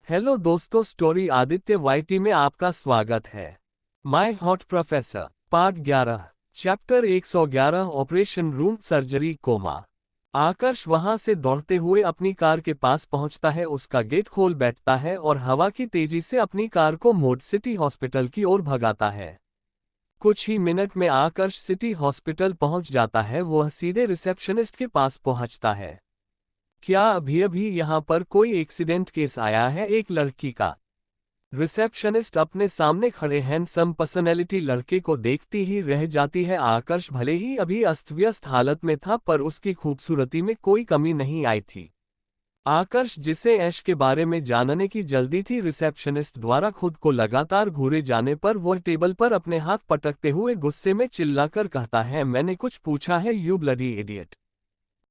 Hello दोस्तों, story Aditya YT में आपका स्वागत है। My hot professor part 11 chapter 111 operation room surgery coma. Aakarsh वहां से दौड़ते हुए अपनी कार के पास पहुंचता है, उसका गेट खोल बैठता है और हवा की तेजी से अपनी कार को मोड सिटी हॉस्पिटल की ओर भगाता है। कुछ ही मिनट में आकर्ष सिटी हॉस्पिटल पहुंच जाता है। वह सीधे रिसेप्शनिस्ट के पास पहुंचता है। क्या अभी अभी यहाँ पर कोई एक्सीडेंट केस आया है? एक लड़की का। रिसेप्शनिस्ट अपने सामने खड़े हैंडसम पर्सनैलिटी लड़के को देखती ही रह जाती है। आकर्ष भले ही अभी अस्त व्यस्त हालत में था, पर उसकी खूबसूरती में कोई कमी नहीं आई थी। आकर्ष, जिसे ऐश के बारे में जानने की जल्दी थी, रिसेप्शनिस्ट द्वारा खुद को लगातार घूरे जाने पर वह टेबल पर अपने हाथ पटकते हुए गुस्से में चिल्लाकर कहता है, मैंने कुछ पूछा है यू ब्लडी इडियट।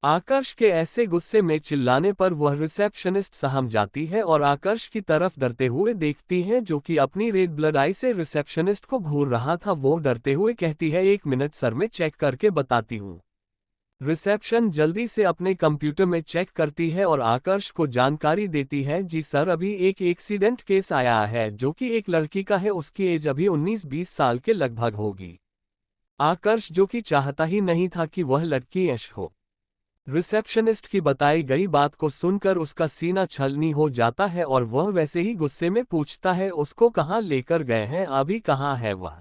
आकर्ष के ऐसे गुस्से में चिल्लाने पर वह रिसेप्शनिस्ट सहम जाती है और आकर्ष की तरफ डरते हुए देखती है, जो कि अपनी रेड ब्लड आई से रिसेप्शनिस्ट को घूर रहा था। वो डरते हुए कहती है, एक मिनट सर, मैं चेक करके बताती हूँ। रिसेप्शन जल्दी से अपने कंप्यूटर में चेक करती है और आकर्ष को जानकारी देती है, जी सर, अभी एक एक्सीडेंट केस आया है जो कि एक लड़की का है। उसकी एज अभी 19-20 साल के लगभग होगी। आकर्ष, जो कि चाहता ही नहीं था कि वह लड़की ऐश हो। रिसेप्शनिस्ट की बताई गई बात को सुनकर उसका सीना छलनी हो जाता है और वह वैसे ही गुस्से में पूछता है, उसको कहाँ लेकर गए हैं? अभी कहाँ है वह?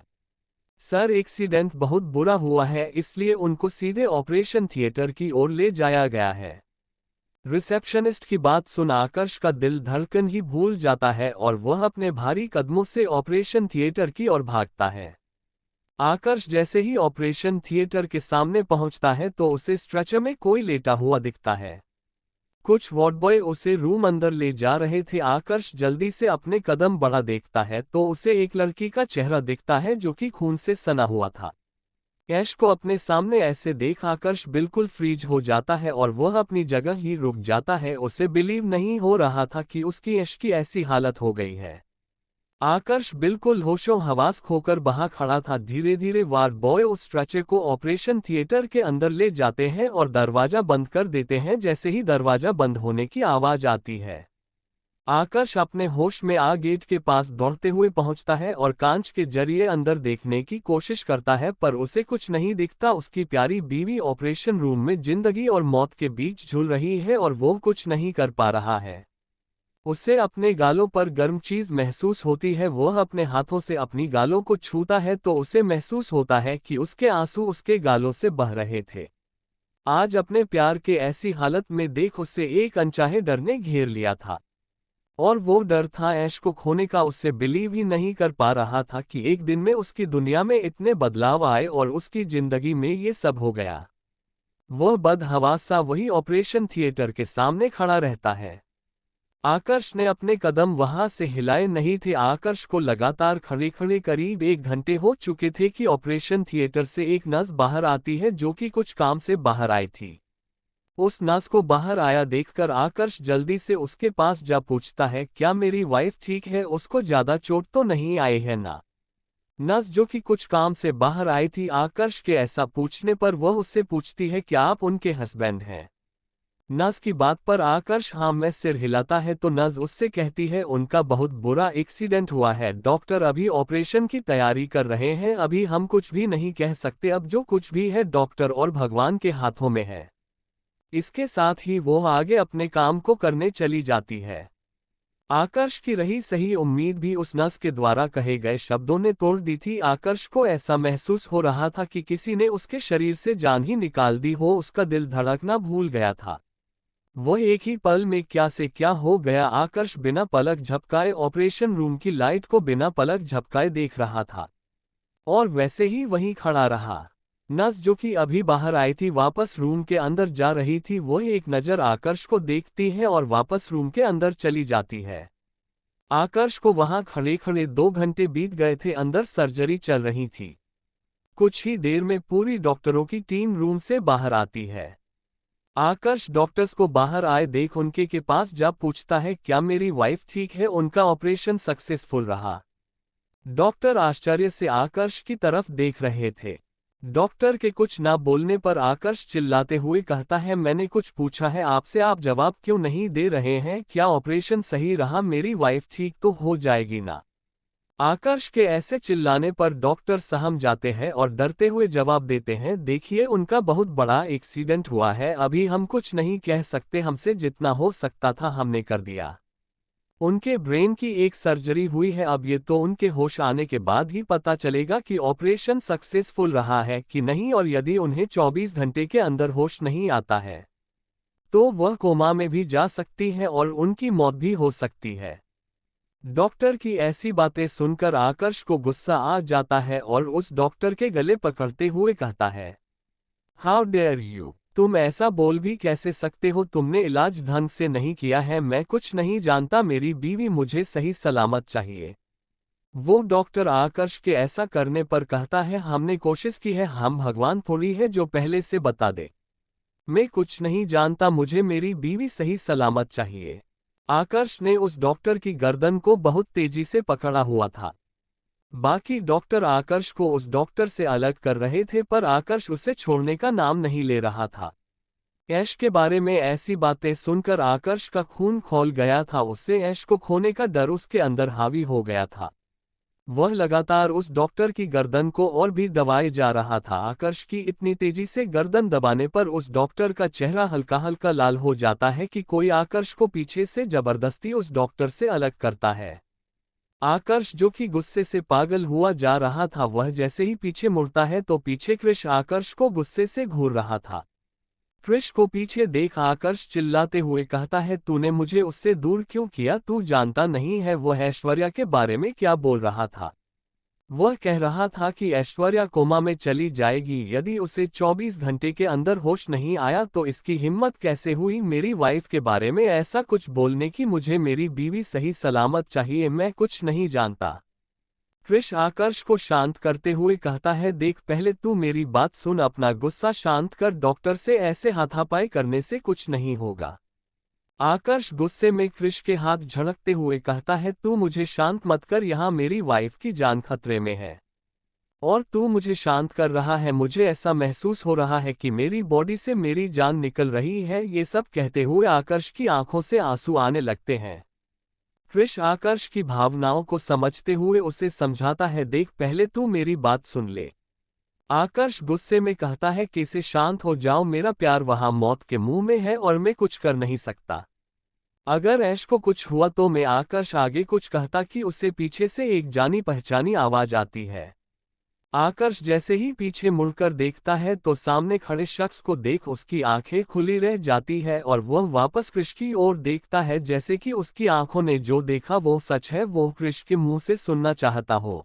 सर, एक्सीडेंट बहुत बुरा हुआ है, इसलिए उनको सीधे ऑपरेशन थिएटर की ओर ले जाया गया है। रिसेप्शनिस्ट की बात सुन आकर्ष का दिल धड़कन ही भूल जाता है और वह अपने भारी कदमों से ऑपरेशन थिएटर की ओर भागता है। आकर्ष जैसे ही ऑपरेशन थिएटर के सामने पहुंचता है तो उसे स्ट्रेचर में कोई लेटा हुआ दिखता है। कुछ वार्ड बॉय उसे रूम अंदर ले जा रहे थे। आकर्ष जल्दी से अपने कदम बढ़ा देखता है तो उसे एक लड़की का चेहरा दिखता है जो कि खून से सना हुआ था। ऐश को अपने सामने ऐसे देख आकर्ष बिल्कुल फ्रीज हो जाता है और वह अपनी जगह ही रुक जाता है। उसे बिलीव नहीं हो रहा था कि उसकी ऐश की ऐसी हालत हो गई है। आकर्ष बिल्कुल होशो हवास खोकर वहां खड़ा था। धीरे धीरे वार्ड बॉय उस स्ट्रेचर को ऑपरेशन थिएटर के अंदर ले जाते हैं और दरवाजा बंद कर देते हैं। जैसे ही दरवाजा बंद होने की आवाज आती है, आकर्ष अपने होश में आ गेट के पास दौड़ते हुए पहुंचता है और कांच के जरिए अंदर देखने की कोशिश करता है, पर उसे कुछ नहीं दिखता। उसकी प्यारी बीवी ऑपरेशन रूम में जिंदगी और मौत के बीच झूल रही है और वो कुछ नहीं कर पा रहा है। उसे अपने गालों पर गर्म चीज महसूस होती है। वह अपने हाथों से अपनी गालों को छूता है तो उसे महसूस होता है कि उसके आंसू उसके गालों से बह रहे थे। आज अपने प्यार के ऐसी हालत में देख उसे एक अनचाहे डर ने घेर लिया था, और वो डर था ऐश को खोने का। उससे बिलीव ही नहीं कर पा रहा था कि एक दिन में उसकी दुनिया में इतने बदलाव आए और उसकी जिंदगी में ये सब हो गया। वह बदहवास सा वही ऑपरेशन थिएटर के सामने खड़ा रहता है। आकर्ष ने अपने कदम वहां से हिलाए नहीं थे। आकर्ष को लगातार खड़े खड़े करीब 1 घंटे हो चुके थे कि ऑपरेशन थिएटर से एक नर्स बाहर आती है जो कि कुछ काम से बाहर आई थी। उस नर्स को बाहर आया देखकर आकर्ष जल्दी से उसके पास जा पूछता है, क्या मेरी वाइफ ठीक है? उसको ज्यादा चोट तो नहीं आई है ना? नर्स, जो कि कुछ काम से बाहर आई थी, आकर्ष के ऐसा पूछने पर वह उससे पूछती है, क्या आप उनके हस्बैंड हैं? नर्स की बात पर आकर्ष हाँ में सिर हिलाता है तो नर्स उससे कहती है, उनका बहुत बुरा एक्सीडेंट हुआ है, डॉक्टर अभी ऑपरेशन की तैयारी कर रहे हैं, अभी हम कुछ भी नहीं कह सकते, अब जो कुछ भी है डॉक्टर और भगवान के हाथों में है। इसके साथ ही वो आगे अपने काम को करने चली जाती है। आकर्ष की रही सही उम्मीद भी उस नर्स के द्वारा कहे गए शब्दों ने तोड़ दी थी। आकर्ष को ऐसा महसूस हो रहा था कि किसी ने उसके शरीर से जान ही निकाल दी हो। उसका दिल धड़कना भूल गया था। वह एक ही पल में क्या से क्या हो गया। आकर्ष बिना पलक झपकाए ऑपरेशन रूम की लाइट को बिना पलक झपकाए देख रहा था और वैसे ही वहीं खड़ा रहा। नर्स, जो कि अभी बाहर आई थी, वापस रूम के अंदर जा रही थी। वह एक नज़र आकर्ष को देखती है और वापस रूम के अंदर चली जाती है। आकर्ष को वहां खड़े खड़े 2 घंटे बीत गए थे। अंदर सर्जरी चल रही थी। कुछ ही देर में पूरी डॉक्टरों की टीम रूम से बाहर आती है। आकर्ष डॉक्टर्स को बाहर आए देख उनके के पास जा पूछता है, क्या मेरी वाइफ ठीक है? उनका ऑपरेशन सक्सेसफुल रहा? डॉक्टर आश्चर्य से आकर्ष की तरफ देख रहे थे। डॉक्टर के कुछ ना बोलने पर आकर्ष चिल्लाते हुए कहता है, मैंने कुछ पूछा है आपसे, आप जवाब क्यों नहीं दे रहे हैं? क्या ऑपरेशन सही रहा? मेरी वाइफ ठीक तो हो जाएगी ना? आकर्ष के ऐसे चिल्लाने पर डॉक्टर सहम जाते हैं और डरते हुए जवाब देते हैं, देखिए उनका बहुत बड़ा एक्सीडेंट हुआ है, अभी हम कुछ नहीं कह सकते, हमसे जितना हो सकता था हमने कर दिया। उनके ब्रेन की एक सर्जरी हुई है, अब ये तो उनके होश आने के बाद ही पता चलेगा कि ऑपरेशन सक्सेसफुल रहा है कि नहीं, और यदि उन्हें 24 घंटे के अंदर होश नहीं आता है तो वह कोमा में भी जा सकती है और उनकी मौत भी हो सकती है। डॉक्टर की ऐसी बातें सुनकर आकर्ष को गुस्सा आ जाता है और उस डॉक्टर के गले पकड़ते हुए कहता है, हाउ डेयर यू, तुम ऐसा बोल भी कैसे सकते हो? तुमने इलाज ढंग से नहीं किया है, मैं कुछ नहीं जानता, मेरी बीवी मुझे सही सलामत चाहिए। वो डॉक्टर आकर्ष के ऐसा करने पर कहता है, हमने कोशिश की है, हम भगवान थोड़ी है जो पहले से बता दे। मैं कुछ नहीं जानता, मुझे मेरी बीवी सही सलामत चाहिए। आकर्ष ने उस डॉक्टर की गर्दन को बहुत तेजी से पकड़ा हुआ था। बाकी डॉक्टर आकर्ष को उस डॉक्टर से अलग कर रहे थे पर आकर्ष उसे छोड़ने का नाम नहीं ले रहा था। ऐश के बारे में ऐसी बातें सुनकर आकर्ष का खून खौल गया था, उससे ऐश को खोने का डर उसके अंदर हावी हो गया था। वह लगातार उस डॉक्टर की गर्दन को और भी दबाए जा रहा था। आकर्ष की इतनी तेजी से गर्दन दबाने पर उस डॉक्टर का चेहरा हल्का हल्का लाल हो जाता है कि कोई आकर्ष को पीछे से जबरदस्ती उस डॉक्टर से अलग करता है। आकर्ष जो कि गुस्से से पागल हुआ जा रहा था, वह जैसे ही पीछे मुड़ता है तो पीछे कृष आकर्ष को गुस्से से घूर रहा था। कृष को पीछे देख आकर्ष चिल्लाते हुए कहता है, तूने मुझे उससे दूर क्यों किया? तू जानता नहीं है वह ऐश्वर्या के बारे में क्या बोल रहा था? वह कह रहा था कि ऐश्वर्या कोमा में चली जाएगी यदि उसे 24 घंटे के अंदर होश नहीं आया। तो इसकी हिम्मत कैसे हुई मेरी वाइफ के बारे में ऐसा कुछ बोलने की? मुझे मेरी बीवी सही सलामत चाहिए, मैं कुछ नहीं जानता। कृष आकर्ष को शांत करते हुए कहता है, देख पहले तू मेरी बात सुन, अपना गुस्सा शांत कर, डॉक्टर से ऐसे हाथापाई करने से कुछ नहीं होगा। आकर्ष गुस्से में कृष के हाथ झड़कते हुए कहता है, तू मुझे शांत मत कर, यहाँ मेरी वाइफ की जान खतरे में है और तू मुझे शांत कर रहा है। मुझे ऐसा महसूस हो रहा है कि मेरी बॉडी से मेरी जान निकल रही है। ये सब कहते हुए आकर्ष की आंखों से आंसू आने लगते हैं। कृष आकर्ष की भावनाओं को समझते हुए उसे समझाता है, देख पहले तू मेरी बात सुन ले। आकर्ष गुस्से में कहता है, कैसे शांत हो जाओ, मेरा प्यार वहां मौत के मुंह में है और मैं कुछ कर नहीं सकता। अगर ऐश को कुछ हुआ तो मैं आकर्ष आगे कुछ कहता कि उसे पीछे से एक जानी पहचानी आवाज आती है। आकर्ष जैसे ही पीछे मुड़कर देखता है तो सामने खड़े शख्स को देख उसकी आंखें खुली रह जाती है और वह वापस कृष की ओर देखता है, जैसे कि उसकी आंखों ने जो देखा वो सच है, वो कृष के मुंह से सुनना चाहता हो।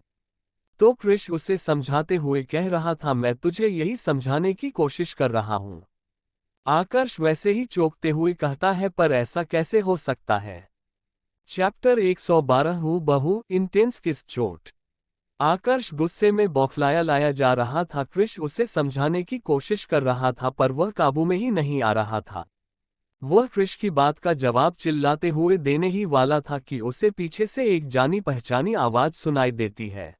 तो कृष उसे समझाते हुए कह रहा था, मैं तुझे यही समझाने की कोशिश कर रहा हूं। आकर्ष वैसे ही चौंकते हुए कहता है, पर ऐसा कैसे हो सकता है? चैप्टर 112 हूबहू इंटेंस किस चोट। आकर्ष गुस्से में बौखलाया लाया जा रहा था। कृष उसे समझाने की कोशिश कर रहा था पर वह काबू में ही नहीं आ रहा था। वह कृष की बात का जवाब चिल्लाते हुए देने ही वाला था कि उसे पीछे से एक जानी पहचानी आवाज सुनाई देती है,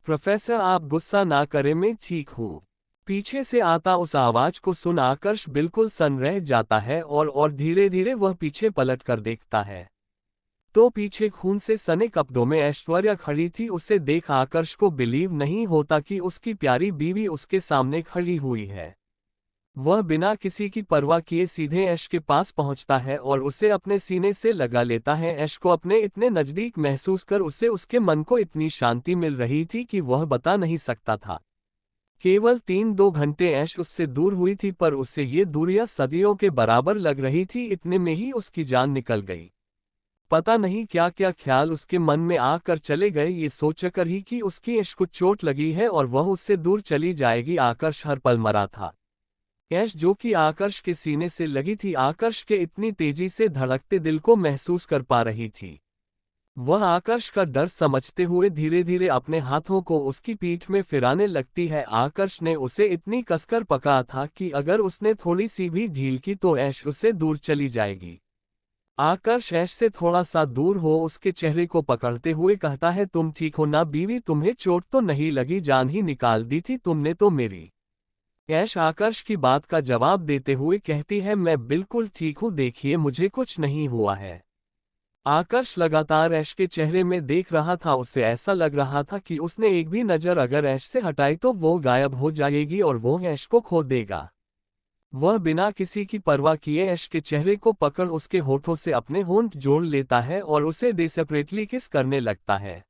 प्रोफेसर आप गुस्सा ना करें, मैं ठीक हूँ। पीछे से आता उस आवाज को सुन आकर्ष बिल्कुल सन्न रह जाता है और धीरे धीरे वह पीछे पलट कर देखता है तो पीछे खून से सने कपड़ों में ऐश्वर्या खड़ी थी। उसे देख आकर्ष को बिलीव नहीं होता कि उसकी प्यारी बीवी उसके सामने खड़ी हुई है। वह बिना किसी की परवाह किए सीधे ऐश के पास पहुंचता है और उसे अपने सीने से लगा लेता है। ऐश को अपने इतने नजदीक महसूस कर उसे उसके मन को इतनी शांति मिल रही थी कि वह बता नहीं सकता था। केवल 3-2 घंटे ऐश उससे दूर हुई थी पर उसे ये दूरियां सदियों के बराबर लग रही थी। इतने में ही उसकी जान निकल गई। पता नहीं क्या क्या ख्याल उसके मन में आकर चले गए, ये सोचकर ही कि उसकी ऐश को चोट लगी है और वह उससे दूर चली जाएगी। आकर्ष हर पल मरा था। ऐश जो कि आकर्ष के सीने से लगी थी, आकर्ष के इतनी तेजी से धड़कते दिल को महसूस कर पा रही थी। वह आकर्ष का डर समझते हुए धीरे धीरे अपने हाथों को उसकी पीठ में फिराने लगती है। आकर्ष ने उसे इतनी कसकर पकड़ा था कि अगर उसने थोड़ी सी भी ढील की तो ऐश उससे दूर चली जाएगी। आकर्ष ऐश से थोड़ा सा दूर हो उसके चेहरे को पकड़ते हुए कहता है, तुम ठीक हो ना बीवी, तुम्हें चोट तो नहीं लगी? जान ही निकाल दी थी तुमने तो मेरी। ऐश आकर्ष की बात का जवाब देते हुए कहती है, मैं बिल्कुल ठीक हूँ, देखिए मुझे कुछ नहीं हुआ है। आकर्ष लगातार ऐश के चेहरे में देख रहा था, उसे ऐसा लग रहा था कि उसने एक भी नजर अगर ऐश से हटाई तो वो गायब हो जाएगी और वो ऐश को खो देगा। वह बिना किसी की परवाह किए ऐश के चेहरे को पकड़ उसके होठों से अपने होंठ जोड़ लेता है और उसे डेस्परेटली किस करने लगता है।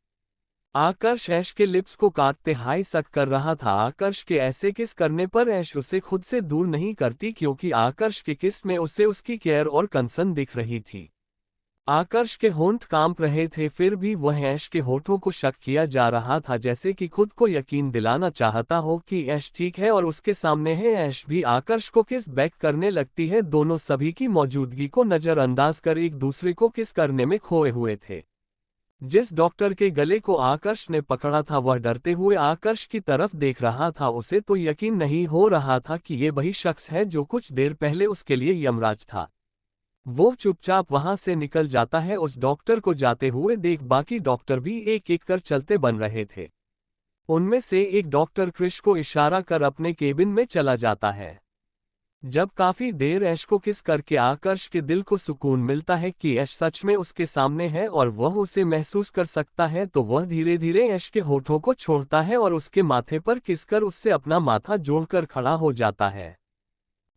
आकर्ष ऐश के लिप्स को काटते हाई सक कर रहा था। आकर्ष के ऐसे किस करने पर ऐश उसे खुद से दूर नहीं करती, क्योंकि आकर्ष के किस में उसे उसकी केयर और कंसर्न दिख रही थी। आकर्ष के होंठ कांप रहे थे, फिर भी वह ऐश के होठों को शक किया जा रहा था, जैसे कि खुद को यकीन दिलाना चाहता हो कि ऐश ठीक है और उसके सामने है। ऐश भी आकर्ष को किस बैक करने लगती है। दोनों सभी की मौजूदगी को नजरअंदाज कर एक दूसरे को किस करने में खोए हुए थे। जिस डॉक्टर के गले को आकर्ष ने पकड़ा था वह डरते हुए आकर्ष की तरफ देख रहा था। उसे तो यकीन नहीं हो रहा था कि ये वही शख्स है जो कुछ देर पहले उसके लिए यमराज था। वो चुपचाप वहां से निकल जाता है। उस डॉक्टर को जाते हुए देख बाकी डॉक्टर भी एक एक कर चलते बन रहे थे। उनमें से एक डॉक्टर क्रिश को इशारा कर अपने केबिन में चला जाता है। जब काफी देर ऐश को किस करके आकर्ष के दिल को सुकून मिलता है कि ऐश सच में उसके सामने है और वह उसे महसूस कर सकता है, तो वह धीरे धीरे ऐश के होठों को छोड़ता है और उसके माथे पर किस कर उससे अपना माथा जोड़कर खड़ा हो जाता है।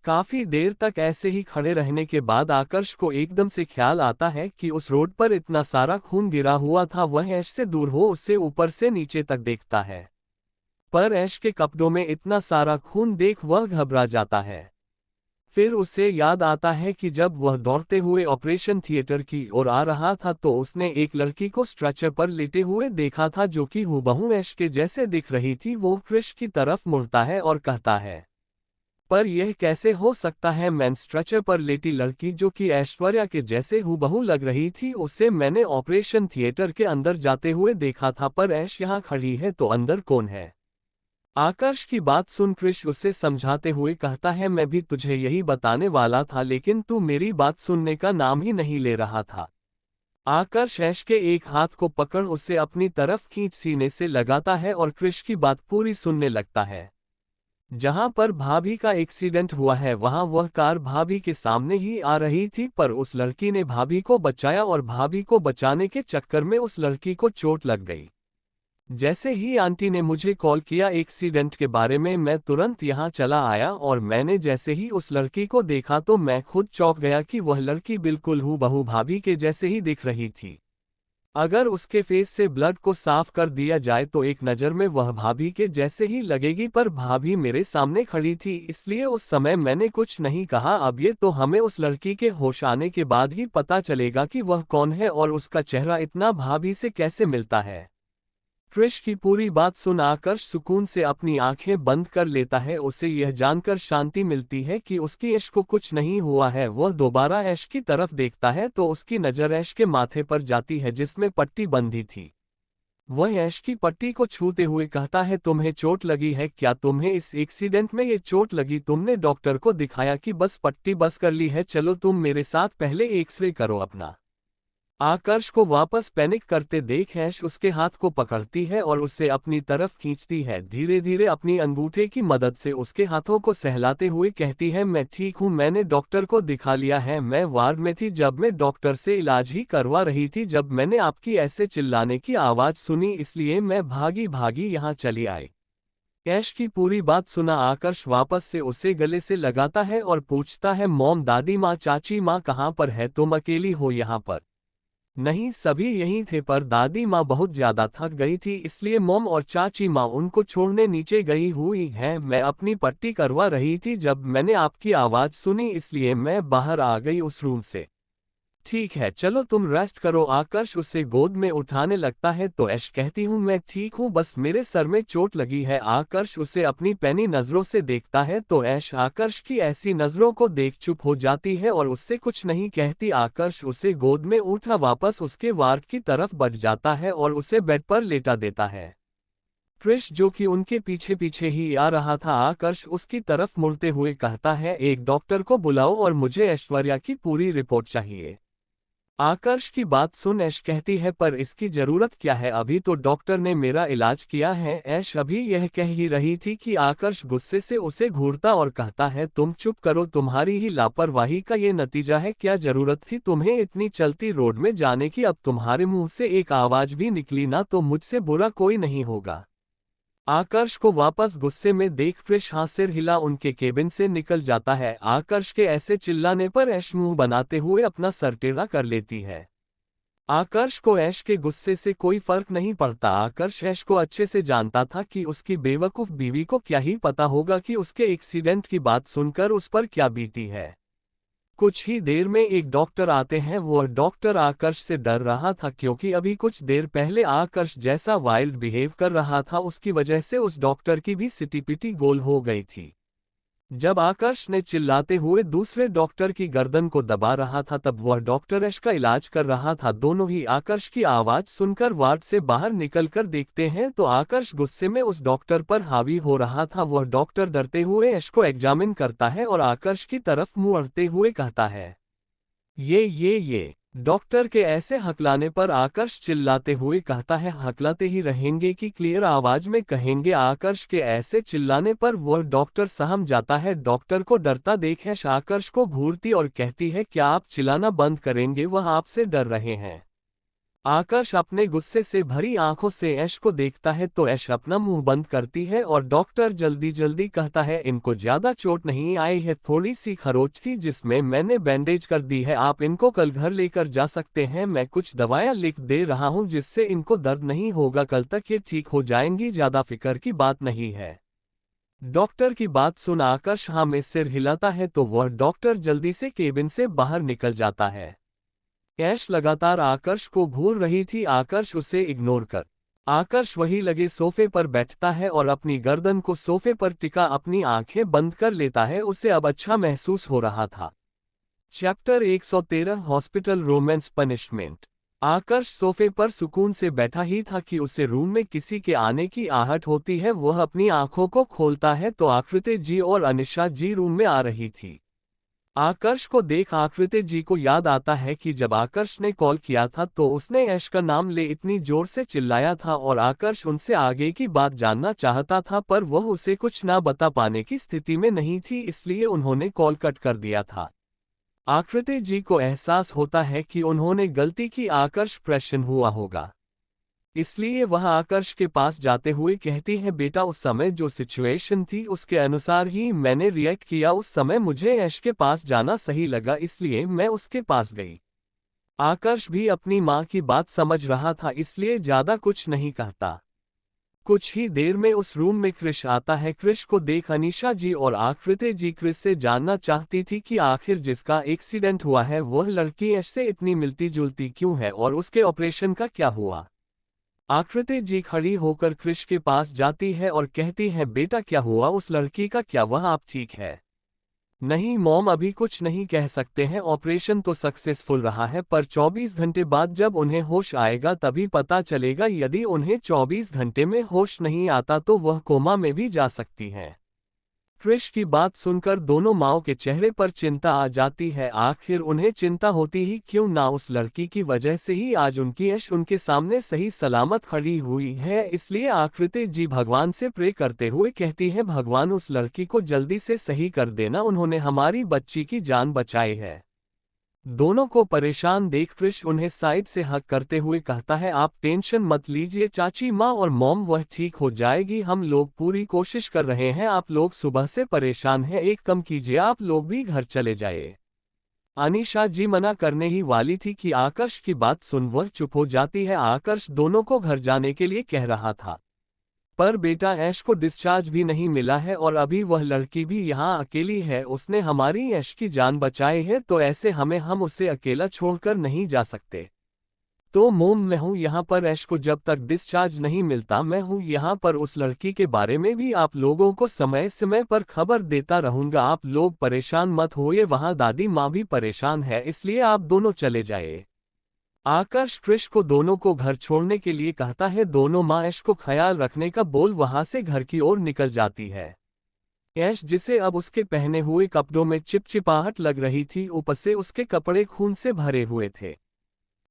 काफी देर तक ऐसे ही खड़े रहने के बाद आकर्ष को एकदम से ख्याल आता है कि उस रोड पर इतना सारा खून गिरा हुआ था। वह ऐश से दूर हो उससे ऊपर से नीचे तक देखता है, पर ऐश के कपड़ों में इतना सारा खून देख वह घबरा जाता है। फिर उसे याद आता है कि जब वह दौड़ते हुए ऑपरेशन थिएटर की ओर आ रहा था तो उसने एक लड़की को स्ट्रेचर पर लेटे हुए देखा था जो कि हूबहू ऐश के जैसे दिख रही थी। वो क्रिश की तरफ मुड़ता है और कहता है, पर यह कैसे हो सकता है? मैन स्ट्रेचर पर लेटी लड़की जो कि ऐश्वर्या के जैसे हूबहू लग रही थी, उसे मैंने ऑपरेशन थिएटर के अंदर जाते हुए देखा था, पर ऐश यहाँ खड़ी है तो अंदर कौन है? आकर्ष की बात सुन क्रिश उसे समझाते हुए कहता है, मैं भी तुझे यही बताने वाला था लेकिन तू मेरी बात सुनने का नाम ही नहीं ले रहा था। आकर्ष ऐश के एक हाथ को पकड़ उसे अपनी तरफ खींच सीने से लगाता है और क्रिश की बात पूरी सुनने लगता है। जहां पर भाभी का एक्सीडेंट हुआ है वहां वह कार भाभी के सामने ही आ रही थी, पर उस लड़की ने भाभी को बचाया और भाभी को बचाने के चक्कर में उस लड़की को चोट लग गई। जैसे ही आंटी ने मुझे कॉल किया एक्सीडेंट के बारे में, मैं तुरंत यहां चला आया और मैंने जैसे ही उस लड़की को देखा तो मैं खुद चौंक गया कि वह लड़की बिल्कुल हूबहू भाभी के जैसे ही दिख रही थी। अगर उसके फेस से ब्लड को साफ कर दिया जाए तो एक नज़र में वह भाभी के जैसे ही लगेगी, पर भाभी मेरे सामने खड़ी थी इसलिए उस समय मैंने कुछ नहीं कहा। अब ये तो हमें उस लड़की के होश आने के बाद ही पता चलेगा कि वह कौन है और उसका चेहरा इतना भाभी से कैसे मिलता है। क्रिश की पूरी बात सुन आकर्ष सुकून से अपनी आंखें बंद कर लेता है। उसे यह जानकर शांति मिलती है कि उसकी ऐश को कुछ नहीं हुआ है। वह दोबारा ऐश की तरफ देखता है तो उसकी नज़र ऐश के माथे पर जाती है जिसमें पट्टी बंधी थी। वह ऐश की पट्टी को छूते हुए कहता है, तुम्हें चोट लगी है क्या? तुम्हें इस एक्सीडेंट में ये चोट लगी? तुमने डॉक्टर को दिखाया कि बस पट्टी बस कर ली है? चलो तुम मेरे साथ पहले एक्सरे करो अपना। आकर्ष को वापस पैनिक करते देख ऐश उसके हाथ को पकड़ती है और उसे अपनी तरफ खींचती है। धीरे धीरे अपनी अंगूठे की मदद से उसके हाथों को सहलाते हुए कहती है, मैं ठीक हूँ, मैंने डॉक्टर को दिखा लिया है। मैं वार्ड में थी जब मैं डॉक्टर से इलाज ही करवा रही थी, जब मैंने आपकी ऐसे चिल्लाने की आवाज़ सुनी इसलिए मैं भागी भागी यहाँ चली आई। ऐश की पूरी बात सुना आकर्ष वापस से उसे गले से लगाता है और पूछता है, मॉम, दादी माँ, चाची माँ कहाँ पर है? तुम अकेली हो यहाँ पर? नहीं, सभी यहीं थे, पर दादी माँ बहुत ज्यादा थक गई थी इसलिए मॉम और चाची माँ उनको छोड़ने नीचे गई हुई हैं। मैं अपनी पट्टी करवा रही थी जब मैंने आपकी आवाज़ सुनी इसलिए मैं बाहर आ गई उस रूम से। ठीक है, चलो तुम रेस्ट करो। आकर्ष उसे गोद में उठाने लगता है तो ऐश कहती हूँ, मैं ठीक हूँ, बस मेरे सर में चोट लगी है। आकर्ष उसे अपनी पैनी नज़रों से देखता है तो ऐश आकर्ष की ऐसी नज़रों को देख चुप हो जाती है और उससे कुछ नहीं कहती। आकर्ष उसे गोद में उठा वापस उसके वार्ड की तरफ बढ़ जाता है और उसे बेड पर लेटा देता है। क्रिश जो कि उनके पीछे पीछे ही आ रहा था, आकर्ष उसकी तरफ मुड़ते हुए कहता है, एक डॉक्टर को बुलाओ और मुझे ऐश्वर्या की पूरी रिपोर्ट चाहिए। आकर्ष की बात सुन ऐश कहती है, पर इसकी जरूरत क्या है, अभी तो डॉक्टर ने मेरा इलाज किया है। ऐश अभी यह कह ही रही थी कि आकर्ष गुस्से से उसे घूरता और कहता है, तुम चुप करो, तुम्हारी ही लापरवाही का ये नतीजा है। क्या जरूरत थी तुम्हें इतनी चलती रोड में जाने की? अब तुम्हारे मुंह से एक आवाज भी निकली ना तो मुझसे बुरा कोई नहीं होगा। आकर्ष को वापस गुस्से में देख क्रिश हाँ सिर हिला उनके केबिन से निकल जाता है। आकर्ष के ऐसे चिल्लाने पर ऐश मुंह बनाते हुए अपना सर टेढ़ा कर लेती है। आकर्ष को ऐश के गुस्से से कोई फर्क नहीं पड़ता। आकर्ष ऐश को अच्छे से जानता था कि उसकी बेवकूफ बीवी को क्या ही पता होगा कि उसके एक्सीडेंट की बात सुनकर उस पर क्या बीती है। कुछ ही देर में एक डॉक्टर आते हैं। वो डॉक्टर आकर्ष से डर रहा था क्योंकि अभी कुछ देर पहले आकर्ष जैसा वाइल्ड बिहेव कर रहा था, उसकी वजह से उस डॉक्टर की भी सिटी-पिटी गोल हो गई थी। जब आकर्ष ने चिल्लाते हुए दूसरे डॉक्टर की गर्दन को दबा रहा था तब वह डॉक्टर ऐश का इलाज कर रहा था। दोनों ही आकर्ष की आवाज सुनकर वार्ड से बाहर निकलकर देखते हैं तो आकर्ष गुस्से में उस डॉक्टर पर हावी हो रहा था। वह डॉक्टर डरते हुए ऐश को एग्जामिन करता है और आकर्ष की तरफ मुंह अड़ते हुए कहता है, ये डॉक्टर के ऐसे हकलाने पर आकर्ष चिल्लाते हुए कहता है, हकलाते ही रहेंगे कि क्लियर आवाज में कहेंगे? आकर्ष के ऐसे चिल्लाने पर वह डॉक्टर सहम जाता है। डॉक्टर को डरता देख ऐश आकर्ष को घूरती और कहती है, क्या आप चिल्लाना बंद करेंगे? वह आपसे डर रहे हैं। आकर्ष अपने गुस्से से भरी आंखों से ऐश को देखता है तो ऐश अपना मुंह बंद करती है और डॉक्टर जल्दी जल्दी कहता है, इनको ज्यादा चोट नहीं आई है, थोड़ी सी खरोच थी जिसमें मैंने बैंडेज कर दी है। आप इनको कल घर लेकर जा सकते हैं। मैं कुछ दवाएं लिख दे रहा हूं जिससे इनको दर्द नहीं होगा, कल तक ये ठीक हो जाएंगी, ज्यादा फिक्र की बात नहीं है। डॉक्टर की बात सुन आकर्ष हाँ में सिर हिलाता है तो वह डॉक्टर जल्दी से केबिन से बाहर निकल जाता है। ऐश लगातार आकर्ष को घूर रही थी। आकर्ष उसे इग्नोर कर आकर्ष वही लगे सोफे पर बैठता है और अपनी गर्दन को सोफे पर टिका अपनी आंखें बंद कर लेता है। उसे अब अच्छा महसूस हो रहा था। Chapter 113 hospital romance punishment. Aakarsh सोफे पर सुकून से बैठा ही था कि उसे रूम में किसी के आने की आहट होती है। वह अपनी आंखों को खोलता है तो आकृति जी और अनिशा जी रूम में आ रही थी। आकर्ष को देख आकृति जी को याद आता है कि जब आकर्ष ने कॉल किया था तो उसने ऐश का नाम ले इतनी जोर से चिल्लाया था और आकर्ष उनसे आगे की बात जानना चाहता था, पर वह उसे कुछ ना बता पाने की स्थिति में नहीं थी, इसलिए उन्होंने कॉल कट कर दिया था। आकृति जी को एहसास होता है कि उन्होंने गलती की। आकर्ष प्रसन्न हुआ होगा, इसलिए वह आकर्ष के पास जाते हुए कहती है, बेटा उस समय जो सिचुएशन थी उसके अनुसार ही मैंने रिएक्ट किया। उस समय मुझे ऐश के पास जाना सही लगा, इसलिए मैं उसके पास गई। आकर्ष भी अपनी माँ की बात समझ रहा था, इसलिए ज्यादा कुछ नहीं कहता। कुछ ही देर में उस रूम में क्रिश आता है। क्रिश को देख अनीशा जी और आकृति जी क्रिश से जानना चाहती थी कि आखिर जिसका एक्सीडेंट हुआ है वह लड़की ऐश से इतनी मिलती जुलती क्यों है और उसके ऑपरेशन का क्या हुआ। आकृति जी खड़ी होकर क्रिश के पास जाती है और कहती है, बेटा क्या हुआ उस लड़की का, क्या वह आप ठीक है? नहीं मॉम, अभी कुछ नहीं कह सकते हैं, ऑपरेशन तो सक्सेसफुल रहा है, पर 24 घंटे बाद जब उन्हें होश आएगा तभी पता चलेगा। यदि उन्हें 24 घंटे में होश नहीं आता तो वह कोमा में भी जा सकती हैं। क्रिश की बात सुनकर दोनों माँओं के चेहरे पर चिंता आ जाती है। आखिर उन्हें चिंता होती ही क्यों ना, उस लड़की की वजह से ही आज उनकी ऐश उनके सामने सही सलामत खड़ी हुई है। इसलिए आकृति जी भगवान से प्रे करते हुए कहती है, भगवान उस लड़की को जल्दी से सही कर देना, उन्होंने हमारी बच्ची की जान बचाई है। दोनों को परेशान देख क्रिश उन्हें साइड से हक करते हुए कहता है, आप टेंशन मत लीजिए चाची माँ और मॉम, वह ठीक हो जाएगी, हम लोग पूरी कोशिश कर रहे हैं। आप लोग सुबह से परेशान हैं, एक कम कीजिए, आप लोग भी घर चले जाइए। अनीशा जी मना करने ही वाली थी कि आकर्ष की बात सुन वह चुप हो जाती है। आकर्ष दोनों को घर जाने के लिए कह रहा था, पर बेटा ऐश को डिस्चार्ज भी नहीं मिला है और अभी वह लड़की भी यहाँ अकेली है। उसने हमारी ऐश की जान बचाई है, तो ऐसे हम उसे अकेला छोड़कर नहीं जा सकते। तो मोम, मैं हूँ यहाँ पर, ऐश को जब तक डिस्चार्ज नहीं मिलता मैं हूँ यहाँ पर। उस लड़की के बारे में भी आप लोगों को समय समय पर खबर देता रहूंगा। आप लोग परेशान मत होइए, वहाँ दादी माँ भी परेशान है, इसलिए आप दोनों चले जाइए। आकर्ष क्रिश को दोनों को घर छोड़ने के लिए कहता है। दोनों माँ ऐश को ख्याल रखने का बोल वहां से घर की ओर निकल जाती है। ऐश जिसे अब उसके पहने हुए कपड़ों में चिपचिपाहट लग रही थी, ऊपर से उसके कपड़े खून से भरे हुए थे।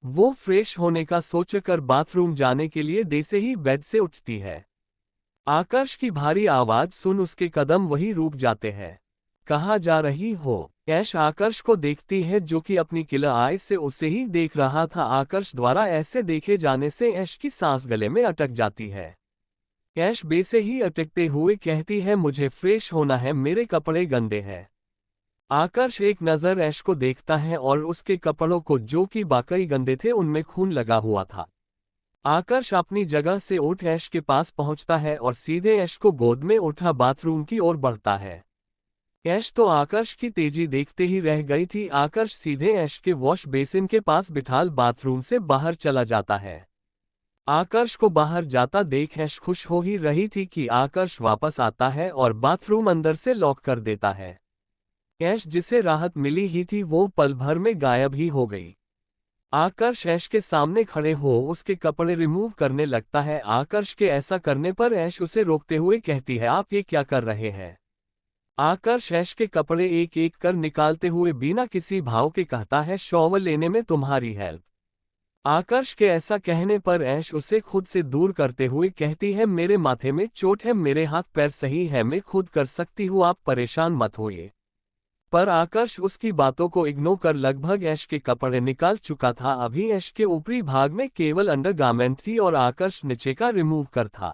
वो फ्रेश होने का सोचकर बाथरूम जाने के लिए जैसे ही बेड से उठती है, आकर्ष की भारी आवाज सुन उसके कदम वहीं रुक जाते हैं। कहाँ जा रही हो? ऐश आकर्ष को देखती है जो कि अपनी किलर आईज से उसे ही देख रहा था। आकर्ष द्वारा ऐसे देखे जाने से ऐश की सांस गले में अटक जाती है। ऐश बेसे ही अटकते हुए कहती है, मुझे फ्रेश होना है, मेरे कपड़े गंदे हैं। आकर्ष एक नज़र ऐश को देखता है और उसके कपड़ों को जो कि वाकई गंदे थे उनमें खून लगा हुआ था। आकर्ष अपनी जगह से उठ ऐश के पास पहुंचता है और सीधे ऐश को गोद में उठा बाथरूम की ओर बढ़ता है। ऐश तो आकर्ष की तेजी देखते ही रह गई थी। आकर्ष सीधे ऐश के वॉश बेसिन के पास बिठाल बाथरूम से बाहर चला जाता है। आकर्ष को बाहर जाता देख ऐश खुश हो ही रही थी कि आकर्ष वापस आता है और बाथरूम अंदर से लॉक कर देता है। ऐश जिसे राहत मिली ही थी वो पल भर में गायब ही हो गई। आकर्ष ऐश के सामने खड़े हो उसके कपड़े रिमूव करने लगता है। आकर्ष के ऐसा करने पर ऐश उसे रोकते हुए कहती है, आप ये क्या कर रहे हैं? आकर्ष ऐश के कपड़े एक एक कर निकालते हुए बिना किसी भाव के कहता है, शॉवर लेने में तुम्हारी हेल्प। आकर्ष के ऐसा कहने पर ऐश उसे खुद से दूर करते हुए कहती है, मेरे माथे में चोट है, मेरे हाथ पैर सही है, मैं खुद कर सकती हूँ, आप परेशान मत होइए। पर आकर्ष उसकी बातों को इग्नोर कर लगभग ऐश के कपड़े निकाल चुका था। अभी ऐश के ऊपरी भाग में केवल अंडरगारमेंट थी और आकर्ष नीचे का रिमूव कर था।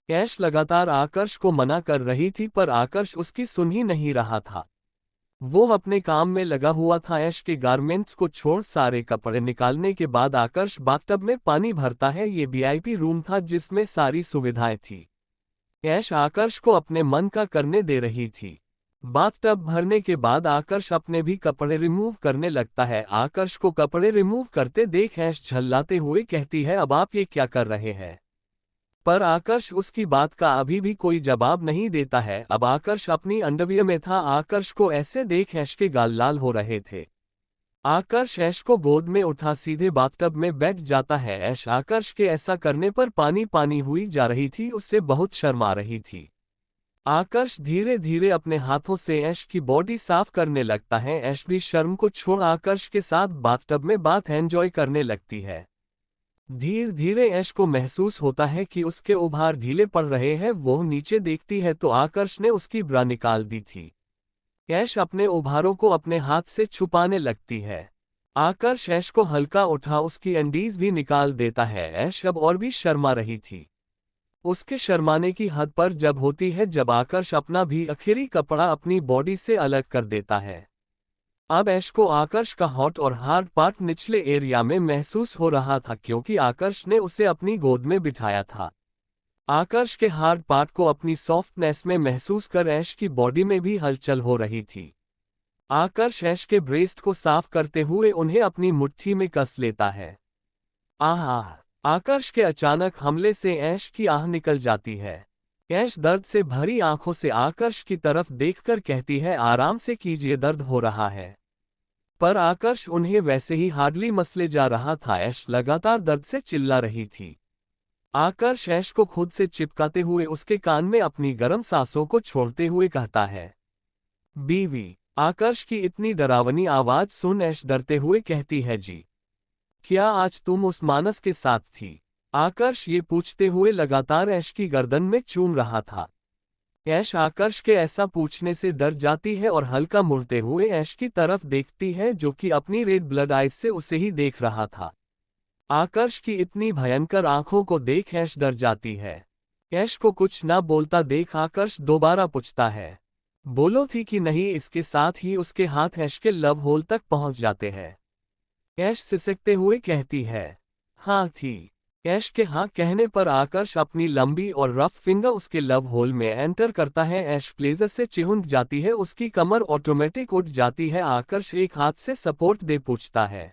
ऐश लगातार आकर्ष को मना कर रही थी पर आकर्ष उसकी सुन ही नहीं रहा था। वो अपने काम में लगा हुआ था। ऐश के गारमेंट्स को छोड़ सारे कपड़े निकालने के बाद आकर्ष बाथटब में पानी भरता है। ये वीआईपी रूम था जिसमें सारी सुविधाएं थी। ऐश आकर्ष को अपने मन का करने दे रही थी। बाथटब भरने के बाद आकर्ष अपने भी कपड़े रिमूव करने लगता है। आकर्ष को कपड़े रिमूव करते देख ऐश झल्लाते हुए कहती है, अब आप ये क्या कर रहे हैं? पर आकर्ष उसकी बात का अभी भी कोई जवाब नहीं देता है। अब आकर्ष अपनी अंडरवियर में था। आकर्ष को ऐसे देख ऐश के गाल लाल हो रहे थे। आकर्ष ऐश को गोद में उठा सीधे बाथटब में बैठ जाता है। ऐश आकर्ष के ऐसा करने पर पानी पानी हुई जा रही थी, उससे बहुत शर्मा रही थी। आकर्ष धीरे धीरे अपने हाथों से ऐश की बॉडी साफ करने लगता है। ऐश भी शर्म को छोड़ आकर्ष के साथ बाथटब में बाथ एंजॉय करने लगती है। धीरे धीरे ऐश को महसूस होता है कि उसके उभार ढीले पड़ रहे हैं। वो नीचे देखती है तो आकर्ष ने उसकी ब्रा निकाल दी थी। ऐश अपने उभारों को अपने हाथ से छुपाने लगती है। आकर्ष ऐश को हल्का उठा उसकी अंडीज भी निकाल देता है। ऐश अब और भी शर्मा रही थी। उसके शर्माने की हद पर जब होती है जब आकर्ष अपना भी आखिरी कपड़ा अपनी बॉडी से अलग कर देता है। अब ऐश को आकर्ष का हॉट और हार्ड पार्ट निचले एरिया में महसूस हो रहा था क्योंकि आकर्ष ने उसे अपनी गोद में बिठाया था। आकर्ष के हार्ड पार्ट को अपनी सॉफ्टनेस में महसूस कर ऐश की बॉडी में भी हलचल हो रही थी। आकर्ष ऐश के ब्रेस्ट को साफ करते हुए उन्हें अपनी मुट्ठी में कस लेता है। आह! आकर्ष के अचानक हमले से ऐश की आह निकल जाती है। ऐश दर्द से भरी आंखों से आकर्ष की तरफ देखकर कहती है, आराम से कीजिए, दर्द हो रहा है। पर आकर्ष उन्हें वैसे ही हार्डली मसले जा रहा था। ऐश लगातार दर्द से चिल्ला रही थी। आकर्ष ऐश को खुद से चिपकाते हुए उसके कान में अपनी गर्म सांसों को छोड़ते हुए कहता है, बीवी। आकर्ष की इतनी डरावनी आवाज सुन ऐश डरते हुए कहती है, जी क्या आज तुम उस मानस के साथ थी? आकर्ष ये पूछते हुए लगातार ऐश की गर्दन में चूम रहा था। ऐश आकर्ष के ऐसा पूछने से डर जाती है और हल्का मुड़ते हुए ऐश की तरफ देखती है जो कि अपनी रेड ब्लड आइज से उसे ही देख रहा था। आकर्ष की इतनी भयंकर आंखों को देख ऐश डर जाती है। ऐश को कुछ ना बोलता देख आकर्ष दोबारा पूछता है, बोलो थी कि नहीं? इसके साथ ही उसके हाथ ऐश के लव होल तक पहुंच जाते हैं। ऐश सिसकते हुए कहती है, हाँ थी। ऐश के हाँ कहने पर आकर्ष अपनी लंबी और रफ फिंगर उसके लव होल में एंटर करता है। ऐश प्लेजर से चिहुंक जाती है, उसकी कमर ऑटोमेटिक उठ जाती है। आकर्ष एक हाथ से सपोर्ट दे पूछता है,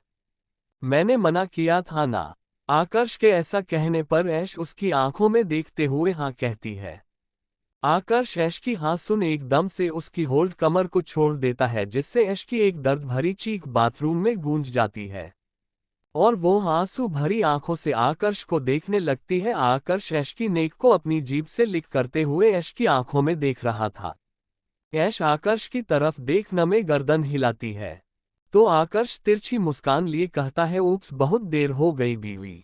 मैंने मना किया था ना? आकर्ष के ऐसा कहने पर ऐश उसकी आंखों में देखते हुए हाँ कहती है। आकर्ष ऐश की हाँ सुन एकदम से उसकी होल्ड कमर को छोड़ देता है जिससे ऐश की एक दर्द भरी चीख बाथरूम में गूंज जाती है और वो आंसू भरी आंखों से आकर्ष को देखने लगती है। आकर्ष ऐश की नेक को अपनी जीभ से लिक करते हुए ऐश की आंखों में देख रहा था। ऐश आकर्ष की तरफ देख नमे गर्दन हिलाती है। तो आकर्ष तिरछी मुस्कान लिए कहता है, ऊप्स बहुत देर हो गई बीवी।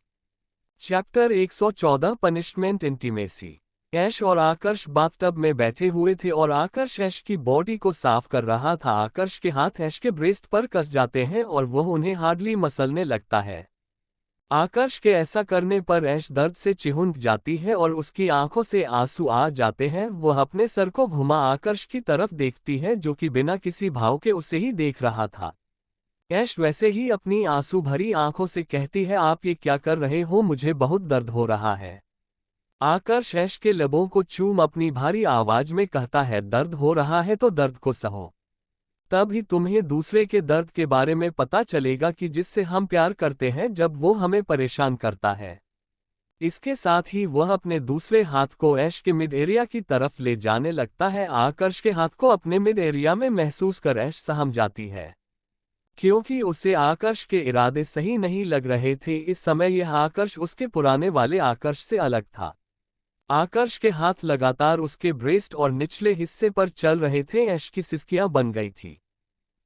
Chapter 114 punishment intimacy. ऐश और आकर्ष बाथटब में बैठे हुए थे और आकर्ष ऐश की बॉडी को साफ कर रहा था। आकर्ष के हाथ ऐश के ब्रेस्ट पर कस जाते हैं और वह उन्हें हार्डली मसलने लगता है। आकर्ष के ऐसा करने पर ऐश दर्द से चिहुंक जाती है और उसकी आंखों से आंसू आ जाते हैं। वह अपने सर को घुमा आकर्ष की तरफ देखती है, जो कि बिना किसी भाव के उसे ही देख रहा था। ऐश वैसे ही अपनी आंसू भरी आंखों से कहती है, आप ये क्या कर रहे हो, मुझे बहुत दर्द हो रहा है। आकर्ष ऐश के लबों को चूम अपनी भारी आवाज में कहता है, दर्द हो रहा है तो दर्द को सहो। तब ही तुम्हें दूसरे के दर्द के बारे में पता चलेगा कि जिससे हम प्यार करते हैं जब वो हमें परेशान करता है। इसके साथ ही वह अपने दूसरे हाथ को ऐश के मिड एरिया की तरफ ले जाने लगता है। आकर्ष के हाथ को अपने मिड एरिया में महसूस कर ऐश सहम जाती है, क्योंकि उसे आकर्ष के इरादे सही नहीं लग रहे थे। इस समय यह आकर्ष उसके पुराने वाले आकर्ष से अलग था। आकर्ष के हाथ लगातार उसके ब्रेस्ट और निचले हिस्से पर चल रहे थे। ऐश की सिसकियां बन गई थी।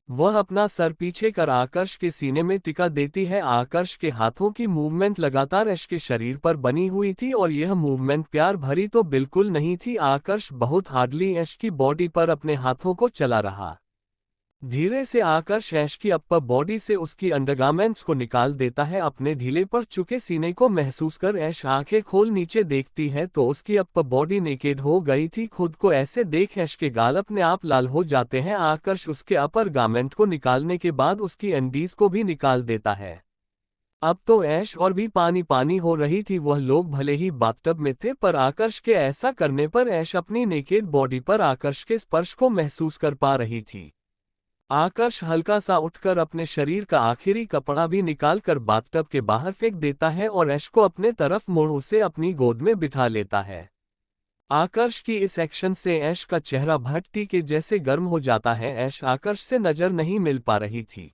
वह अपना सर पीछे कर आकर्ष के सीने में टिका देती है। आकर्ष के हाथों की मूवमेंट लगातार ऐश के शरीर पर बनी हुई थी और यह मूवमेंट प्यार भरी तो बिल्कुल नहीं थी। आकर्ष बहुत हार्डली ऐश की बॉडी पर अपने हाथों को चला रहा। धीरे से आकर्ष ऐश की अपर बॉडी से उसकी अंडरगारमेंट्स को निकाल देता है। अपने ढीले पर चुके सीने को महसूस कर ऐश आंखें खोल नीचे देखती है तो उसकी अपर बॉडी नेकेड हो गई थी। खुद को ऐसे देख ऐश के गाल अपने आप लाल हो जाते हैं। आकर्ष उसके अपर गारमेंट को निकालने के बाद उसकी अंडीज को भी निकाल देता है। अब तो ऐश और भी पानी पानी हो रही थी। वह लोग भले ही बाथटब में थे, पर आकर्ष के ऐसा करने पर ऐश अपनी नेकेड बॉडी पर आकर्ष के स्पर्श को महसूस कर पा रही थी। आकर्ष हल्का सा उठकर अपने शरीर का आखिरी कपड़ा भी निकालकर बाथटब के बाहर फेंक देता है और ऐश को अपने तरफ मोड़ उसे अपनी गोद में बिठा लेता है। आकर्ष की इस एक्शन से ऐश का चेहरा भट्टी के जैसे गर्म हो जाता है। ऐश आकर्ष से नजर नहीं मिल पा रही थी।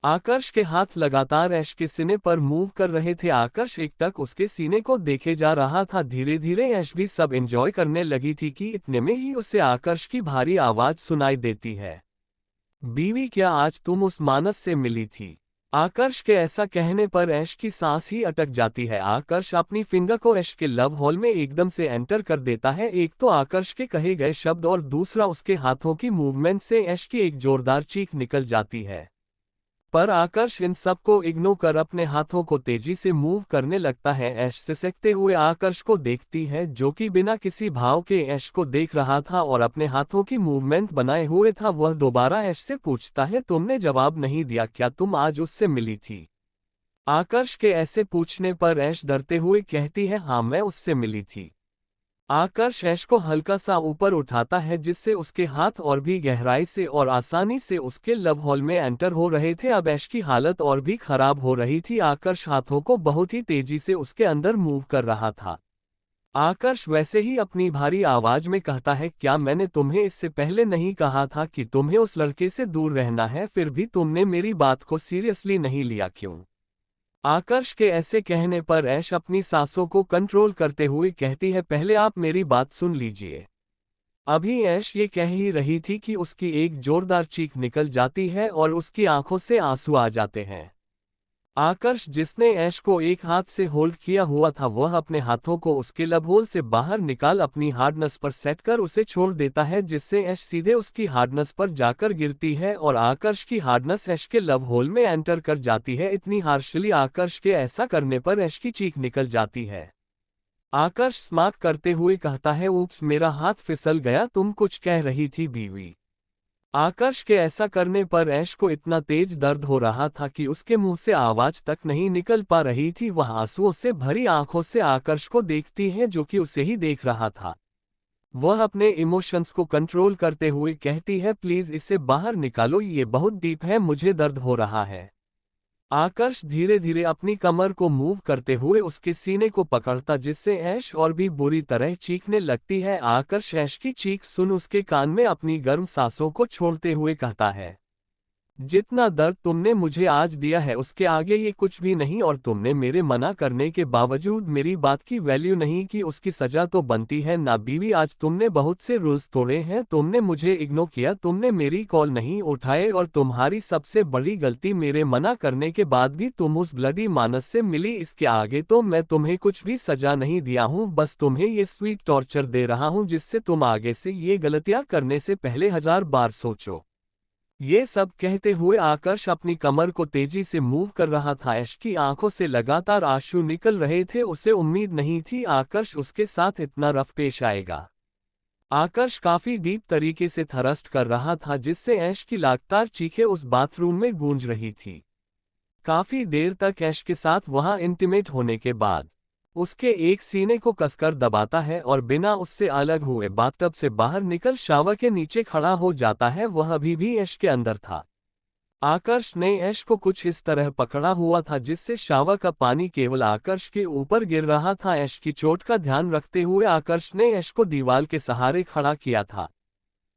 आकर्ष के हाथ लगातार ऐश के सीने पर मूव कर रहे थे। आकर्ष एकटक उसके सीने को देखे जा रहा था। धीरे धीरे ऐश भी सब एंजॉय करने लगी थी कि इतने में ही उसे आकर्ष की भारी आवाज सुनाई देती है, बीवी क्या आज तुम उस मानस से मिली थी? आकर्ष के ऐसा कहने पर ऐश की सांस ही अटक जाती है। आकर्ष अपनी फिंगर को ऐश के लव हॉल में एकदम से एंटर कर देता है। एक तो आकर्ष के कहे गए शब्द और दूसरा उसके हाथों की मूवमेंट से ऐश की एक जोरदार चीख निकल जाती है। पर आकर्ष इन सब को इग्नोर कर अपने हाथों को तेजी से मूव करने लगता है। ऐश सिसकते हुए आकर्ष को देखती है, जो कि बिना किसी भाव के ऐश को देख रहा था और अपने हाथों की मूवमेंट बनाए हुए था। वह दोबारा ऐश से पूछता है, तुमने जवाब नहीं दिया, क्या तुम आज उससे मिली थी? आकर्ष के ऐसे पूछने पर ऐश डरते हुए कहती है, हाँ मैं उससे मिली थी। आकर्ष ऐश को हल्का सा ऊपर उठाता है, जिससे उसके हाथ और भी गहराई से और आसानी से उसके लव हॉल में एंटर हो रहे थे। अब ऐश की हालत और भी खराब हो रही थी। आकर्ष हाथों को बहुत ही तेजी से उसके अंदर मूव कर रहा था। आकर्ष वैसे ही अपनी भारी आवाज में कहता है, क्या मैंने तुम्हें इससे पहले नहीं कहा था कि तुम्हें उस लड़के से दूर रहना है? फिर भी तुमने मेरी बात को सीरियसली नहीं लिया, क्यों? आकर्ष के ऐसे कहने पर ऐश अपनी सांसों को कंट्रोल करते हुए कहती है, पहले आप मेरी बात सुन लीजिए। अभी ऐश ये कह ही रही थी कि उसकी एक जोरदार चीख निकल जाती है और उसकी आंखों से आंसू आ जाते हैं। आकर्ष, जिसने ऐश को एक हाथ से होल्ड किया हुआ था, वह अपने हाथों को उसके लब होल से बाहर निकाल अपनी हार्डनेस पर सेट कर उसे छोड़ देता है, जिससे ऐश सीधे उसकी हार्डनेस पर जाकर गिरती है और आकर्ष की हार्डनेस ऐश के लब होल में एंटर कर जाती है। इतनी हार्शली आकर्ष के ऐसा करने पर ऐश की चीख निकल जाती है। आकर्ष स्मार्ट करते हुए कहता है, ऊप्स मेरा हाथ फिसल गया, तुम कुछ कह रही थी बीवी। आकर्ष के ऐसा करने पर ऐश को इतना तेज दर्द हो रहा था कि उसके मुंह से आवाज तक नहीं निकल पा रही थी। वह आंसुओं से भरी आंखों से आकर्ष को देखती है, जो कि उसे ही देख रहा था। वह अपने इमोशंस को कंट्रोल करते हुए कहती है, प्लीज इसे बाहर निकालो, ये बहुत डीप है, मुझे दर्द हो रहा है। आकर्ष धीरे धीरे अपनी कमर को मूव करते हुए उसके सीने को पकड़ता, जिससे ऐश और भी बुरी तरह चीखने लगती है। आकर्ष ऐश की चीख सुन उसके कान में अपनी गर्म सांसों को छोड़ते हुए कहता है, जितना दर्द तुमने मुझे आज दिया है उसके आगे ये कुछ भी नहीं, और तुमने मेरे मना करने के बावजूद मेरी बात की वैल्यू नहीं की, उसकी सजा तो बनती है ना बीवी। आज तुमने बहुत से रूल्स तोड़े हैं, तुमने मुझे इग्नोर किया, तुमने मेरी कॉल नहीं उठाए, और तुम्हारी सबसे बड़ी गलती मेरे मना करने के बाद भी तुम उस ब्लडी मानस से मिली। इसके आगे तो मैं तुम्हें कुछ भी सजा नहीं दिया हूँ, बस तुम्हें ये स्वीट टॉर्चर दे रहा हूँ जिससे तुम आगे से ये गलतियां करने से पहले 1000 बार सोचो। ये सब कहते हुए आकर्ष अपनी कमर को तेजी से मूव कर रहा था। ऐश की आंखों से लगातार आंसू निकल रहे थे, उसे उम्मीद नहीं थी आकर्ष उसके साथ इतना रफ पेश आएगा। आकर्ष काफी डीप तरीके से थरस्ट कर रहा था जिससे ऐश की लगातार चीखें उस बाथरूम में गूंज रही थी। काफी देर तक ऐश के साथ वहां इंटीमेट होने के बाद उसके एक सीने को कसकर दबाता है और बिना उससे अलग हुए बाथटब से बाहर निकल शावर के नीचे खड़ा हो जाता है। वह अभी भी ऐश के अंदर था। आकर्ष ने ऐश को कुछ इस तरह पकड़ा हुआ था जिससे शावर का पानी केवल आकर्ष के ऊपर गिर रहा था। ऐश की चोट का ध्यान रखते हुए आकर्ष ने ऐश को दीवार के सहारे खड़ा किया था।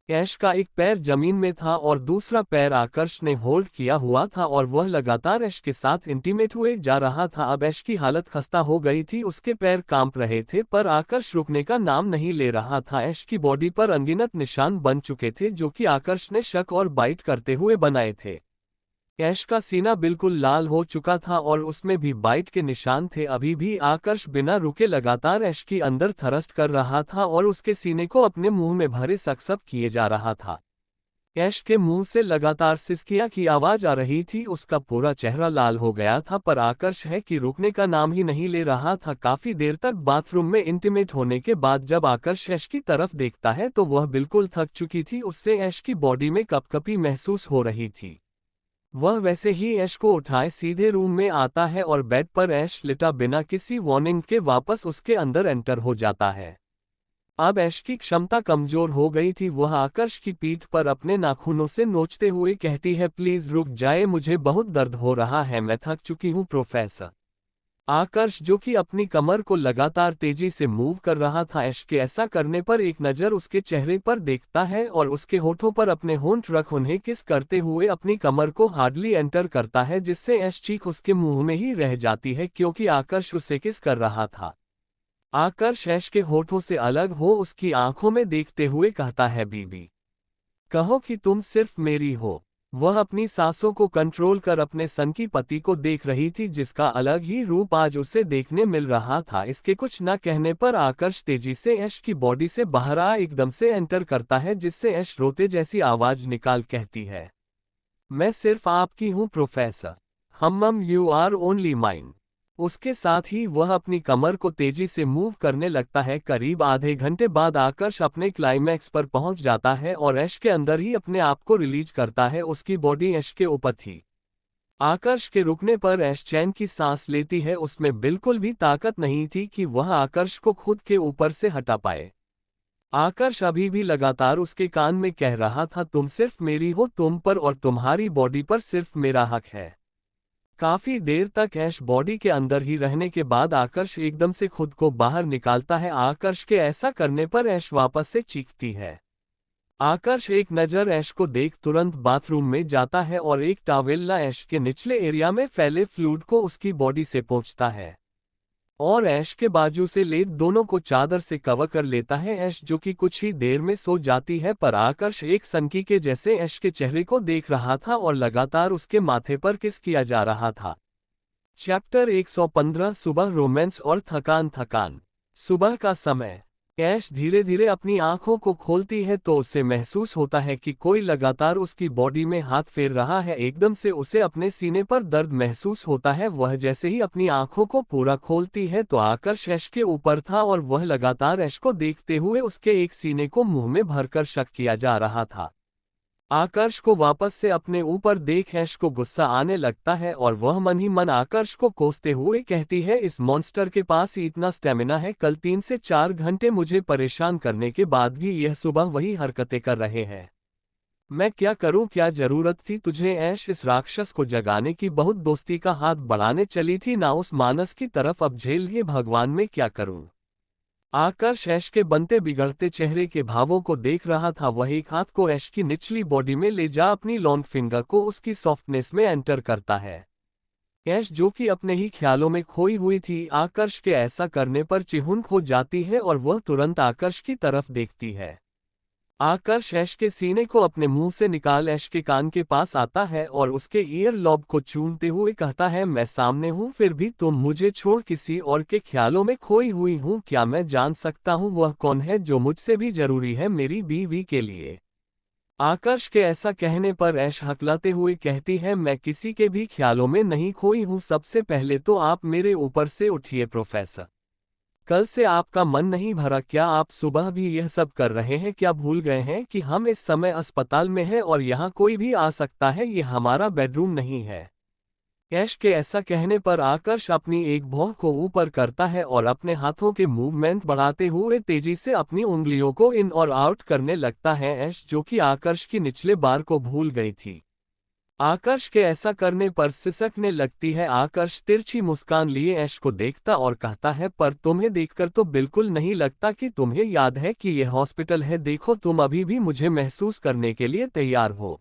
ऐश का एक पैर जमीन में था और दूसरा पैर आकर्ष ने होल्ड किया हुआ था और वह लगातार ऐश के साथ इंटीमेट हुए जा रहा था। अब ऐश की हालत खस्ता हो गई थी, उसके पैर कांप रहे थे पर आकर्ष रुकने का नाम नहीं ले रहा था। ऐश की बॉडी पर अनगिनत निशान बन चुके थे जो कि आकर्ष ने शक और बाइट करते हुए बनाए थे। ऐश का सीना बिल्कुल लाल हो चुका था और उसमें भी बाइट के निशान थे। अभी भी आकर्ष बिना रुके लगातार ऐश की अंदर थरस्ट कर रहा था और उसके सीने को अपने मुंह में भरे सक्सप किए जा रहा था। ऐश के मुंह से लगातार सिसकियां की आवाज आ रही थी, उसका पूरा चेहरा लाल हो गया था पर आकर्ष है कि रुकने का नाम ही नहीं ले रहा था। काफी देर तक बाथरूम में इंटीमेट होने के बाद जब आकर्ष ऐश की तरफ देखता है तो वह बिल्कुल थक चुकी थी, उससे ऐश की बॉडी में कपकपी महसूस हो रही थी। वह वैसे ही ऐश को उठाए सीधे रूम में आता है और बेड पर ऐश लिटा बिना किसी वार्निंग के वापस उसके अंदर एंटर हो जाता है। अब ऐश की क्षमता कमजोर हो गई थी। वह आकर्ष की पीठ पर अपने नाखूनों से नोचते हुए कहती है, प्लीज रुक जाए, मुझे बहुत दर्द हो रहा है, मैं थक चुकी हूँ प्रोफेसर। आकर्ष जो कि अपनी कमर को लगातार तेजी से मूव कर रहा था, ऐश के ऐसा करने पर एक नज़र उसके चेहरे पर देखता है और उसके होठों पर अपने होंठ रख उन्हें किस करते हुए अपनी कमर को हार्डली एंटर करता है जिससे ऐश चीख उसके मुंह में ही रह जाती है क्योंकि आकर्ष उसे किस कर रहा था। आकर्ष ऐश के होठों से अलग हो उसकी आंखों में देखते हुए कहता है, बीबी कहो कि तुम सिर्फ मेरी हो। वह अपनी सांसों को कंट्रोल कर अपने सन की पति को देख रही थी जिसका अलग ही रूप आज उसे देखने मिल रहा था। इसके कुछ न कहने पर आकर्ष तेजी से ऐश की बॉडी से बाहर आ एकदम से एंटर करता है जिससे ऐश रोते जैसी आवाज निकाल कहती है, मैं सिर्फ आपकी हूँ प्रोफेसर, हम यू आर ओनली माइन। उसके साथ ही वह अपनी कमर को तेजी से मूव करने लगता है। करीब आधे घंटे बाद आकर्ष अपने क्लाइमैक्स पर पहुंच जाता है और ऐश के अंदर ही अपने आप को रिलीज करता है। उसकी बॉडी ऐश के ऊपर थी। आकर्ष के रुकने पर ऐश चैन की सांस लेती है, उसमें बिल्कुल भी ताकत नहीं थी कि वह आकर्ष को खुद के ऊपर से हटा पाए। आकर्ष अभी भी लगातार उसके कान में कह रहा था, तुम सिर्फ मेरी हो, तुम पर और तुम्हारी बॉडी पर सिर्फ मेरा हक है। काफी देर तक ऐश बॉडी के अंदर ही रहने के बाद आकर्ष एकदम से खुद को बाहर निकालता है। आकर्ष के ऐसा करने पर ऐश वापस से चीखती है। आकर्ष एक नज़र ऐश को देख तुरंत बाथरूम में जाता है और एक टॉवेल ऐश के निचले एरिया में फैले फ्लूइड को उसकी बॉडी से पोंछता है और ऐश के बाजू से लेट दोनों को चादर से कवर कर लेता है। ऐश जो कि कुछ ही देर में सो जाती है पर आकर्ष एक सनकी के जैसे ऐश के चेहरे को देख रहा था और लगातार उसके माथे पर किस किया जा रहा था। चैप्टर 115 सुबह रोमांस और थकान। सुबह का समय। ऐश धीरे धीरे अपनी आंखों को खोलती है तो उसे महसूस होता है कि कोई लगातार उसकी बॉडी में हाथ फेर रहा है। एकदम से उसे अपने सीने पर दर्द महसूस होता है। वह जैसे ही अपनी आंखों को पूरा खोलती है तो आकर्ष ऐश के ऊपर था और वह लगातार ऐश को देखते हुए उसके एक सीने को मुंह में भरकर शक किया जा रहा था। आकर्ष को वापस से अपने ऊपर देख ऐश को गुस्सा आने लगता है और वह मन ही मन आकर्ष को कोसते हुए कहती है, इस मॉन्स्टर के पास इतना स्टेमिना है, कल 3 से 4 घंटे मुझे परेशान करने के बाद भी यह सुबह वही हरकतें कर रहे हैं। मैं क्या करूं, क्या जरूरत थी तुझे ऐश इस राक्षस को जगाने की, बहुत दोस्ती का हाथ बढ़ाने चली थी ना उस मानस की तरफ, अब झेल ये भगवान, में क्या करूं। आकर्ष ऐश के बनते बिगड़ते चेहरे के भावों को देख रहा था। वह एक हाथ को ऐश की निचली बॉडी में ले जा अपनी लॉन्ग फिंगर को उसकी सॉफ्टनेस में एंटर करता है। ऐश जो कि अपने ही ख्यालों में खोई हुई थी, आकर्ष के ऐसा करने पर चिहुंक हो जाती है और वह तुरंत आकर्ष की तरफ देखती है। आकर्ष ऐश के सीने को अपने मुंह से निकाल ऐश के कान के पास आता है और उसके ईयर लॉब को चूमते हुए कहता है, मैं सामने हूं फिर भी तुम मुझे छोड़ किसी और के ख्यालों में खोई हुई हूं। क्या मैं जान सकता हूं वह कौन है जो मुझसे भी जरूरी है मेरी बीवी के लिए? आकर्ष के ऐसा कहने पर ऐश हकलाते हुए कहती है, मैं किसी के भी ख्यालों में नहीं खोई हूं। सबसे पहले तो आप मेरे ऊपर से उठिए प्रोफेसर। कल से आपका मन नहीं भरा क्या? आप सुबह भी यह सब कर रहे हैं? क्या भूल गए हैं कि हम इस समय अस्पताल में हैं और यहाँ कोई भी आ सकता है? ये हमारा बेडरूम नहीं है। ऐश के ऐसा कहने पर आकर्ष अपनी एक भौं को ऊपर करता है और अपने हाथों के मूवमेंट बढ़ाते हुए तेजी से अपनी उंगलियों को इन और आउट करने लगता है। ऐश जो कि आकर्ष की निचले बार को भूल गई थी, आकर्ष के ऐसा करने पर सिसकने लगती है। आकर्ष तिरछी मुस्कान लिए ऐश को देखता और कहता है, पर तुम्हें देखकर तो बिल्कुल नहीं लगता कि तुम्हें याद है कि यह हॉस्पिटल है। देखो तुम अभी भी मुझे महसूस करने के लिए तैयार हो।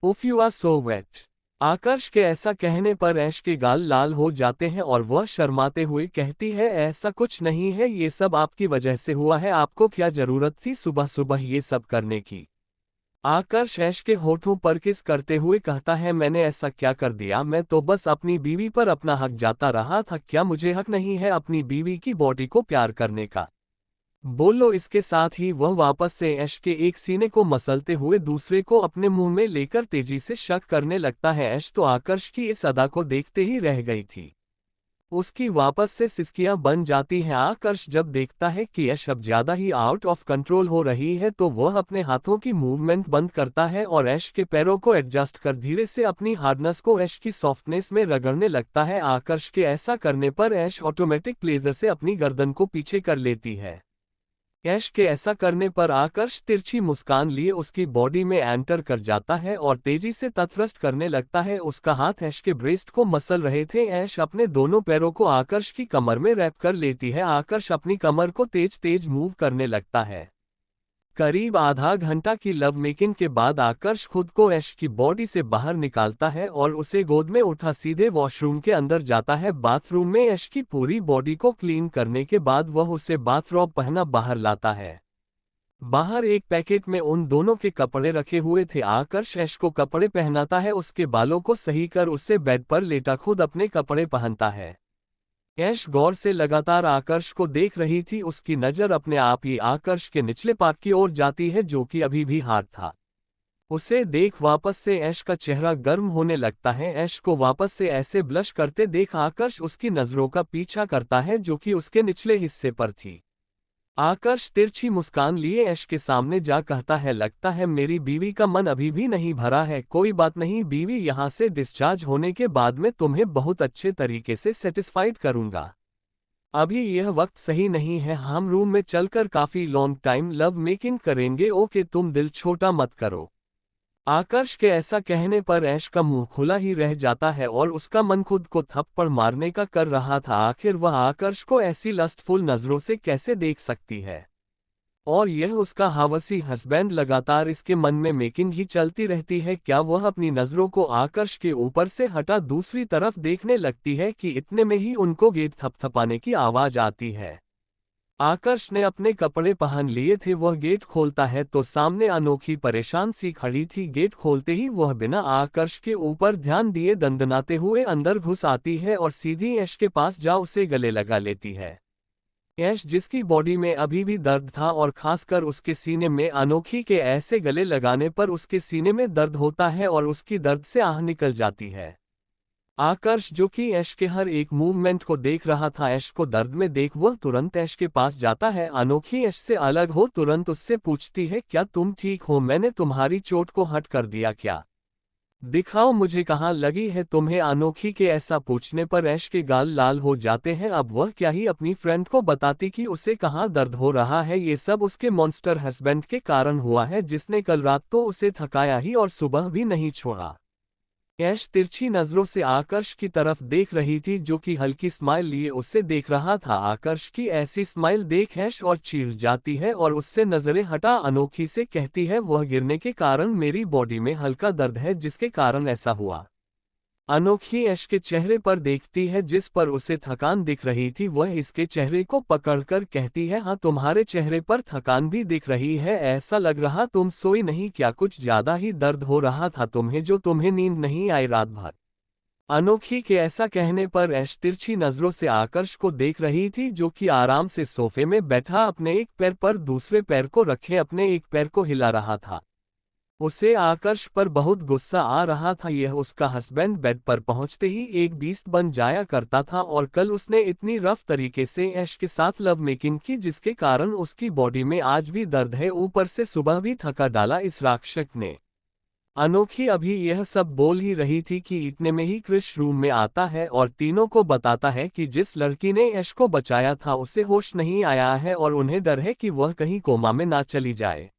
उफ यू आर सो वेट। आकर्ष के ऐसा कहने पर ऐश के गाल लाल हो जाते हैं और वह शर्माते हुए कहती है, ऐसा कुछ नहीं है, ये सब आपकी वजह से हुआ है। आपको क्या जरूरत थी सुबह सुबह ये सब करने की? आकर्ष ऐश के होठों पर किस करते हुए कहता है, मैंने ऐसा क्या कर दिया? मैं तो बस अपनी बीवी पर अपना हक जाता रहा था। क्या मुझे हक नहीं है अपनी बीवी की बॉडी को प्यार करने का? बोलो। इसके साथ ही वह वापस से ऐश के एक सीने को मसलते हुए दूसरे को अपने मुंह में लेकर तेजी से शक करने लगता है। ऐश तो आकर्ष की इस अदा को देखते ही रह गई थी। उसकी वापस से सिसकियां बन जाती हैं। आकर्ष जब देखता है कि ऐश अब ज्यादा ही आउट ऑफ कंट्रोल हो रही है तो वह अपने हाथों की मूवमेंट बंद करता है और ऐश के पैरों को एडजस्ट कर धीरे से अपनी हार्डनेस को ऐश की सॉफ्टनेस में रगड़ने लगता है। आकर्ष के ऐसा करने पर ऐश ऑटोमेटिक प्लेजर से अपनी गर्दन को पीछे कर लेती है। ऐश के ऐसा करने पर आकर्ष तिरछी मुस्कान लिए उसकी बॉडी में एंटर कर जाता है और तेजी से तथरस्त करने लगता है। उसका हाथ ऐश के ब्रेस्ट को मसल रहे थे। ऐश अपने दोनों पैरों को आकर्ष की कमर में रैप कर लेती है। आकर्ष अपनी कमर को तेज तेज मूव करने लगता है। करीब आधा घंटा की लव मेकिंग के बाद आकर्ष खुद को ऐश की बॉडी से बाहर निकालता है और उसे गोद में उठा सीधे वॉशरूम के अंदर जाता है। बाथरूम में ऐश की पूरी बॉडी को क्लीन करने के बाद वह उसे बाथरॉब पहना बाहर लाता है। बाहर एक पैकेट में उन दोनों के कपड़े रखे हुए थे। आकर्ष ऐश को कपड़े पहनाता है, उसके बालों को सही कर उसे बेड पर लेटा खुद अपने कपड़े पहनता है। ऐश गौर से लगातार आकर्ष को देख रही थी। उसकी नज़र अपने आप ही आकर्ष के निचले पार्ट की ओर जाती है जो कि अभी भी हार्ड था। उसे देख वापस से ऐश का चेहरा गर्म होने लगता है। ऐश को वापस से ऐसे ब्लश करते देख आकर्ष उसकी नज़रों का पीछा करता है जो कि उसके निचले हिस्से पर थी। आकर्ष तिरछी मुस्कान लिए ऐश के सामने जा कहता है, लगता है मेरी बीवी का मन अभी भी नहीं भरा है। कोई बात नहीं बीवी, यहाँ से डिस्चार्ज होने के बाद मैं तुम्हें बहुत अच्छे तरीके से सेटिस्फाइड करूंगा। अभी यह वक्त सही नहीं है, हम रूम में चलकर काफी लॉन्ग टाइम लव मेकिंग करेंगे। ओके तुम दिल छोटा मत करो। आकर्ष के ऐसा कहने पर ऐश का मुंह खुला ही रह जाता है और उसका मन खुद को थप्पड़ मारने का कर रहा था। आखिर वह आकर्ष को ऐसी लस्टफुल नजरों से कैसे देख सकती है? और यह उसका हवसी हस्बैंड लगातार इसके मन में मेकिंग ही चलती रहती है। क्या वह अपनी नजरों को आकर्ष के ऊपर से हटा दूसरी तरफ देखने लगती है कि इतने में ही उनको गेट थपथपाने की आवाज आती है। आकर्ष ने अपने कपड़े पहन लिए थे। वह गेट खोलता है तो सामने अनोखी परेशान सी खड़ी थी। गेट खोलते ही वह बिना आकर्ष के ऊपर ध्यान दिए दंदनाते हुए अंदर घुस आती है और सीधी ऐश के पास जा उसे गले लगा लेती है। ऐश जिसकी बॉडी में अभी भी दर्द था और खासकर उसके सीने में अनोखी के ऐसे गले लगाने पर उसके सीने में दर्द होता है और उसकी दर्द से आह निकल जाती है। आकर्ष जो कि ऐश के हर एक मूवमेंट को देख रहा था, ऐश को दर्द में देख वह तुरंत ऐश के पास जाता है। अनोखी ऐश से अलग हो तुरंत उससे पूछती है, क्या तुम ठीक हो? मैंने तुम्हारी चोट को हट कर दिया क्या? दिखाओ मुझे कहाँ लगी है तुम्हें? अनोखी के ऐसा पूछने पर ऐश के गाल लाल हो जाते हैं। अब वह क्या ही अपनी फ्रेंड को बताती कि उसे कहाँ दर्द हो रहा है। ये सब उसके मॉन्स्टर हस्बैंड के कारण हुआ है जिसने कल रात तो उसे थकाया ही और सुबह भी नहीं छोड़ा। ऐश तिरछी नजरों से आकर्ष की तरफ देख रही थी जो कि हल्की स्माइल लिए उससे देख रहा था। आकर्ष की ऐसी स्माइल देख ऐश और चीर जाती है और उससे नजरें हटा अनोखी से कहती है, वह गिरने के कारण मेरी बॉडी में हल्का दर्द है जिसके कारण ऐसा हुआ। अनोखी ऐश के चेहरे पर देखती है जिस पर उसे थकान दिख रही थी। वह इसके चेहरे को पकड़कर कहती है, हाँ तुम्हारे चेहरे पर थकान भी दिख रही है, ऐसा लग रहा तुम सोई नहीं क्या, कुछ ज्यादा ही दर्द हो रहा था तुम्हें जो तुम्हें नींद नहीं आई रात भर। अनोखी के ऐसा कहने पर ऐश तिरछी नजरों से आकर्ष को देख रही थी जो कि आराम से सोफे में बैठा अपने एक पैर पर दूसरे पैर को रखे अपने एक पैर को हिला रहा था। उसे आकर्ष पर बहुत गुस्सा आ रहा था। यह उसका हस्बैंड बेड पर पहुंचते ही एक बीस्ट बन जाया करता था और कल उसने इतनी रफ तरीके से ऐश के साथ लव मेकिंग की जिसके कारण उसकी बॉडी में आज भी दर्द है, ऊपर से सुबह भी थका डाला इस राक्षस ने। अनोखी अभी यह सब बोल ही रही थी कि इतने में ही क्रिश रूम में आता है और तीनों को बताता है कि जिस लड़की ने ऐश को बचाया था उसे होश नहीं आया है और उन्हें डर है कि वह कहीं कोमा में ना चली जाए।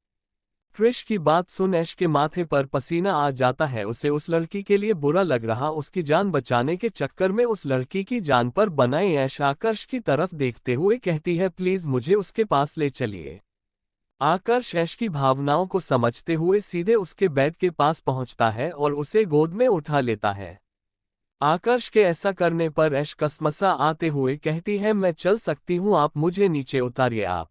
क्रिश की बात सुन ऐश के माथे पर पसीना आ जाता है। उसे उस लड़की के लिए बुरा लग रहा, उसकी जान बचाने के चक्कर में उस लड़की की जान पर बनाए। ऐश आकर्ष की तरफ देखते हुए कहती है, प्लीज मुझे उसके पास ले चलिए। आकर्ष ऐश की भावनाओं को समझते हुए सीधे उसके बेड के पास पहुंचता है और उसे गोद में उठा लेता है। आकर्ष के ऐसा करने पर ऐश कसमसा आते हुए कहती है, मैं चल सकती हूँ, आप मुझे नीचे उतारिए। आप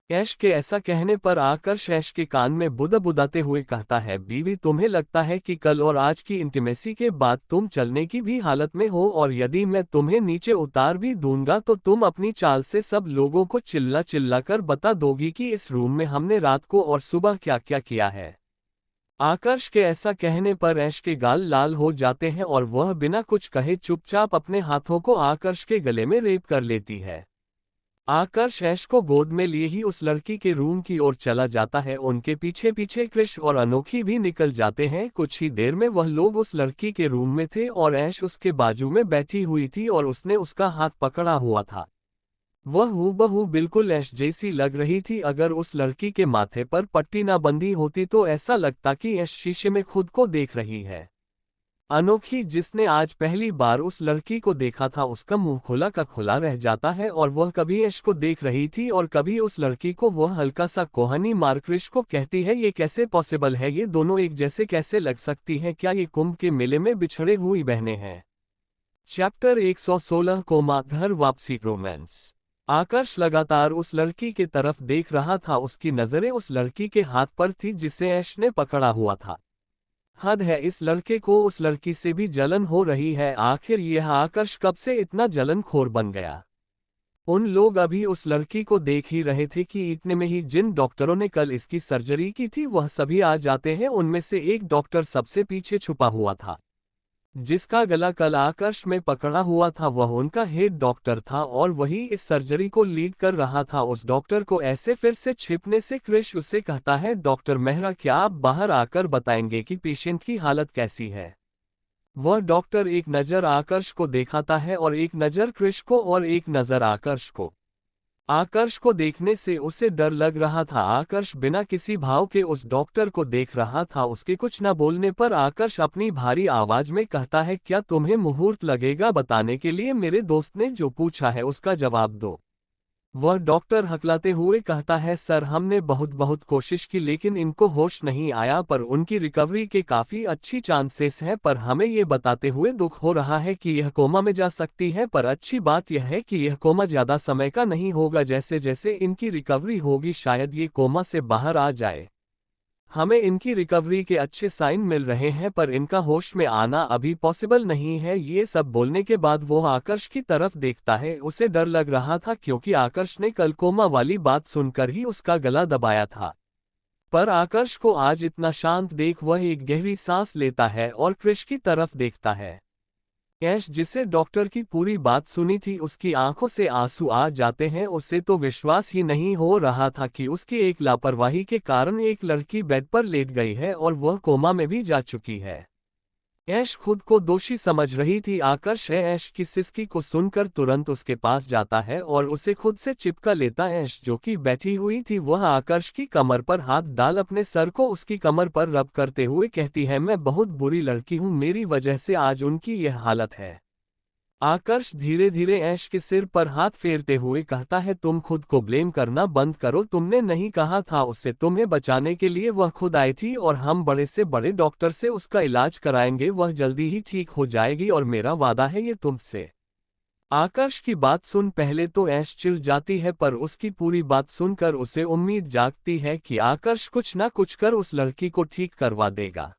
ऐश के ऐसा कहने पर आकर्ष ऐश के कान में बुदाते हुए कहता है, बीवी तुम्हें लगता है कि कल और आज की इंटीमेसी के बाद तुम चलने की भी हालत में हो, और यदि मैं तुम्हें नीचे उतार भी दूंगा तो तुम अपनी चाल से सब लोगों को चिल्ला चिल्ला कर बता दोगी कि इस रूम में हमने रात को और सुबह क्या क्या किया है। आकर्ष के ऐसा कहने पर ऐश के गाल लाल हो जाते हैं और वह बिना कुछ कहे चुपचाप अपने हाथों को आकर्ष के गले में रेप कर लेती है। आकर्ष ऐश को गोद में लिए ही उस लड़की के रूम की ओर चला जाता है। उनके पीछे पीछे क्रिश और अनोखी भी निकल जाते हैं। कुछ ही देर में वह लोग उस लड़की के रूम में थे और ऐश उसके बाजू में बैठी हुई थी और उसने उसका हाथ पकड़ा हुआ था। वह हूबहू बिल्कुल ऐश जैसी लग रही थी। अगर उस लड़की के माथे पर पट्टी ना बंधी होती तो ऐसा लगता कि ऐश शीशे में खुद को देख रही है। अनोखी जिसने आज पहली बार उस लड़की को देखा था उसका मुंह खुला का खुला रह जाता है और वह कभी ऐश को देख रही थी और कभी उस लड़की को। वह हल्का सा कोहनी मार क्रिश को कहती है, ये कैसे पॉसिबल है, ये दोनों एक जैसे कैसे लग सकती हैं, क्या ये कुंभ के मेले में बिछड़े हुई बहनें हैं। चैप्टर 116 कोमा घर वापसी रोमांस। आकर्ष लगातार उस लड़की की तरफ देख रहा था। उसकी नजरें उस लड़की के हाथ पर थी जिसे ऐश ने पकड़ा हुआ था। हद है, इस लड़के को उस लड़की से भी जलन हो रही है। आखिर यह आकर्ष कब से इतना जलनखोर बन गया। उन लोग अभी उस लड़की को देख ही रहे थे कि इतने में ही जिन डॉक्टरों ने कल इसकी सर्जरी की थी वह सभी आ जाते हैं। उनमें से एक डॉक्टर सबसे पीछे छुपा हुआ था, जिसका गला कल आकर्ष में पकड़ा हुआ था। वह उनका हेड डॉक्टर था और वही इस सर्जरी को लीड कर रहा था। उस डॉक्टर को ऐसे फिर से छिपने से क्रिश उससे कहता है, डॉक्टर मेहरा क्या आप बाहर आकर बताएंगे कि पेशेंट की हालत कैसी है। वह डॉक्टर एक नज़र आकर्ष को दिखाता है और एक नज़र क्रिश को और एक नज़र आकर्ष को। आकर्ष को देखने से उसे डर लग रहा था। आकर्ष बिना किसी भाव के उस डॉक्टर को देख रहा था। उसके कुछ न बोलने पर आकर्ष अपनी भारी आवाज में कहता है, क्या तुम्हें मुहूर्त लगेगा बताने के लिए, मेरे दोस्त ने जो पूछा है उसका जवाब दो। वह डॉक्टर हकलाते हुए कहता है, सर हमने बहुत कोशिश की लेकिन इनको होश नहीं आया, पर उनकी रिकवरी के काफ़ी अच्छी चांसेस हैं, पर हमें ये बताते हुए दुख हो रहा है कि यह कोमा में जा सकती है। पर अच्छी बात यह है कि यह कोमा ज़्यादा समय का नहीं होगा। जैसे जैसे इनकी रिकवरी होगी शायद ये कोमा से बाहर आ जाए। हमें इनकी रिकवरी के अच्छे साइन मिल रहे हैं, पर इनका होश में आना अभी पॉसिबल नहीं है। ये सब बोलने के बाद वो आकर्ष की तरफ देखता है। उसे डर लग रहा था क्योंकि आकर्ष ने कल कोमा वाली बात सुनकर ही उसका गला दबाया था। पर आकर्ष को आज इतना शांत देख वह एक गहरी सांस लेता है और क्रिश की तरफ देखता है। ऐश जिसे डॉक्टर की पूरी बात सुनी थी उसकी आंखों से आंसू आ जाते हैं। उसे तो विश्वास ही नहीं हो रहा था कि उसकी एक लापरवाही के कारण एक लड़की बेड पर लेट गई है और वह कोमा में भी जा चुकी है। ऐश खुद को दोषी समझ रही थी। आकर्ष ऐश की सिसकी को सुनकर तुरंत उसके पास जाता है और उसे खुद से चिपका लेता। ऐश जो कि बैठी हुई थी वह आकर्ष की कमर पर हाथ डाल अपने सर को उसकी कमर पर रब करते हुए कहती है, मैं बहुत बुरी लड़की हूँ, मेरी वजह से आज उनकी यह हालत है। आकर्ष धीरे धीरे ऐश के सिर पर हाथ फेरते हुए कहता है, तुम खुद को ब्लेम करना बंद करो। तुमने नहीं कहा था उसे, तुम्हें बचाने के लिए वह खुद आई थी और हम बड़े से बड़े डॉक्टर से उसका इलाज कराएंगे। वह जल्दी ही ठीक हो जाएगी और मेरा वादा है ये तुमसे। आकर्ष की बात सुन पहले तो ऐश चिढ़ जाती है, पर उसकी पूरी बात सुनकर उसे उम्मीद जागती है कि आकर्ष कुछ ना कुछ कर उस लड़की को ठीक करवा देगा।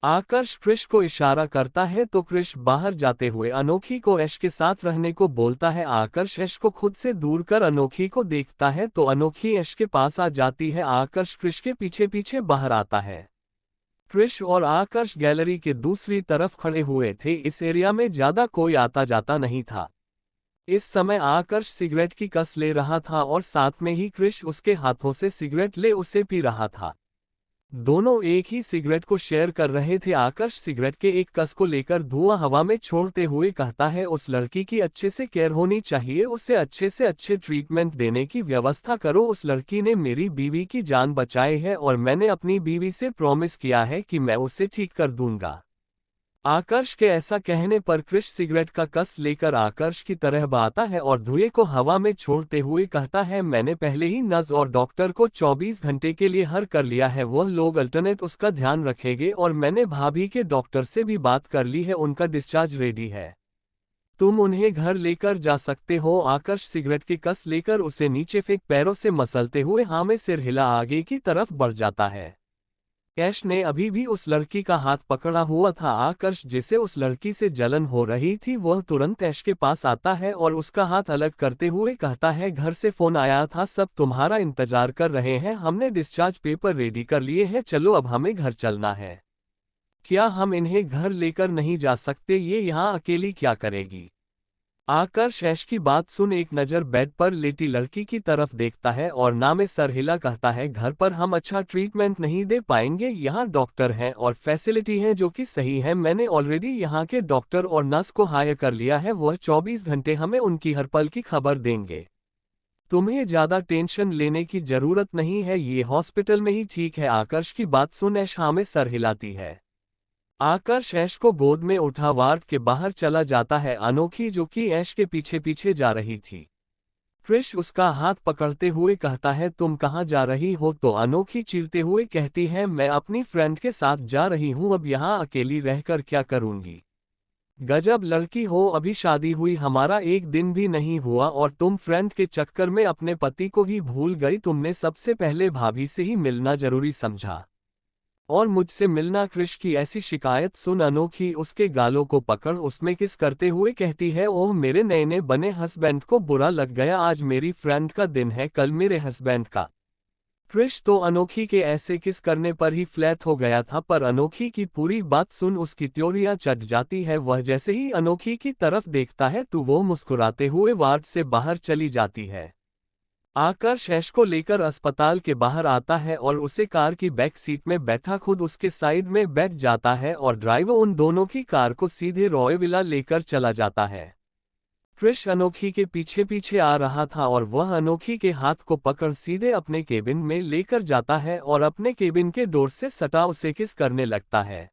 आकर्ष क्रिश को इशारा करता है तो क्रिश बाहर जाते हुए अनोखी को ऐश के साथ रहने को बोलता है। आकर्ष ऐश को खुद से दूर कर अनोखी को देखता है तो अनोखी ऐश के पास आ जाती है। आकर्ष क्रिश के पीछे पीछे बाहर आता है। क्रिश और आकर्ष गैलरी के दूसरी तरफ खड़े हुए थे। इस एरिया में ज्यादा कोई आता जाता नहीं था। इस समय आकर्ष सिगरेट की कस ले रहा था और साथ में ही क्रिश उसके हाथों से सिगरेट ले उसे पी रहा था। दोनों एक ही सिगरेट को शेयर कर रहे थे। आकर्ष सिगरेट के एक कस को लेकर धुआं हवा में छोड़ते हुए कहता है, उस लड़की की अच्छे से केयर होनी चाहिए, उसे अच्छे से अच्छे ट्रीटमेंट देने की व्यवस्था करो। उस लड़की ने मेरी बीवी की जान बचाई है और मैंने अपनी बीवी से प्रॉमिस किया है कि मैं उसे ठीक कर दूंगा। आकर्ष के ऐसा कहने पर क्रिश सिगरेट का कस लेकर आकर्ष की तरह बहाता है और धुएं को हवा में छोड़ते हुए कहता है, मैंने पहले ही नर्स और डॉक्टर को 24 घंटे के लिए हर कर लिया है, वह लोग अल्टरनेट उसका ध्यान रखेंगे और मैंने भाभी के डॉक्टर से भी बात कर ली है, उनका डिस्चार्ज रेडी है, तुम उन्हें घर लेकर जा सकते हो। आकर्ष सिगरेट की कस लेकर उसे नीचे फेंक पैरों से मसलते हुए हाँ में सिर हिला आगे की तरफ बढ़ जाता है। ऐश ने अभी भी उस लड़की का हाथ पकड़ा हुआ था। आकर्ष जिसे उस लड़की से जलन हो रही थी वह तुरंत ऐश के पास आता है और उसका हाथ अलग करते हुए कहता है, घर से फोन आया था, सब तुम्हारा इंतजार कर रहे हैं, हमने डिस्चार्ज पेपर रेडी कर लिए हैं, चलो अब हमें घर चलना है। क्या हम इन्हें घर लेकर नहीं जा सकते? ये यहाँ अकेली क्या करेगी? आकर्ष ऐश की बात सुन एक नज़र बेड पर लेटी लड़की की तरफ देखता है और ना में सर हिला कहता है, घर पर हम अच्छा ट्रीटमेंट नहीं दे पाएंगे, यहाँ डॉक्टर हैं और फैसिलिटी है जो कि सही है, मैंने ऑलरेडी यहाँ के डॉक्टर और नर्स को हायर कर लिया है, वह 24 घंटे हमें उनकी हर पल की खबर देंगे, तुम्हें ज्यादा टेंशन लेने की जरूरत नहीं है, ये हॉस्पिटल में ही ठीक है। आकर्ष की बात सुन ऐश हाँ में सर हिलाती है। आकर्ष ऐश को गोद में उठा वार्ड के बाहर चला जाता है। अनोखी जो कि ऐश के पीछे पीछे जा रही थी। क्रिश उसका हाथ पकड़ते हुए कहता है, तुम कहाँ जा रही हो? तो अनोखी चीरते हुए कहती है, मैं अपनी फ्रेंड के साथ जा रही हूँ, अब यहाँ अकेली रहकर क्या करूँगी? गजब लड़की हो, अभी शादी हुई, हमारा एक दिन भी नहीं हुआ और तुम फ्रेंड के चक्कर में अपने पति को ही भूल गई, तुमने सबसे पहले भाभी से ही मिलना जरूरी समझा और मुझसे मिलना। क्रिश की ऐसी शिकायत सुन अनोखी उसके गालों को पकड़ उसमें किस करते हुए कहती है, ओह मेरे नए नए बने हस्बैंड को बुरा लग गया, आज मेरी फ्रेंड का दिन है, कल मेरे हस्बैंड का। क्रिश तो अनोखी के ऐसे किस करने पर ही फ्लैट हो गया था, पर अनोखी की पूरी बात सुन उसकी त्योरियां चट जाती है। वह जैसे ही अनोखी की तरफ देखता है तो वो मुस्कुराते हुए वार्ड से बाहर चली जाती है। आकर्ष ऐश को लेकर अस्पताल के बाहर आता है और उसे कार की बैक सीट में बैठा खुद उसके साइड में बैठ जाता है और ड्राइवर उन दोनों की कार को सीधे रॉयविला लेकर चला जाता है। क्रिश अनोखी के पीछे पीछे आ रहा था और वह अनोखी के हाथ को पकड़ सीधे अपने केबिन में लेकर जाता है और अपने केबिन के डोर से सटा उसे किस करने लगता है।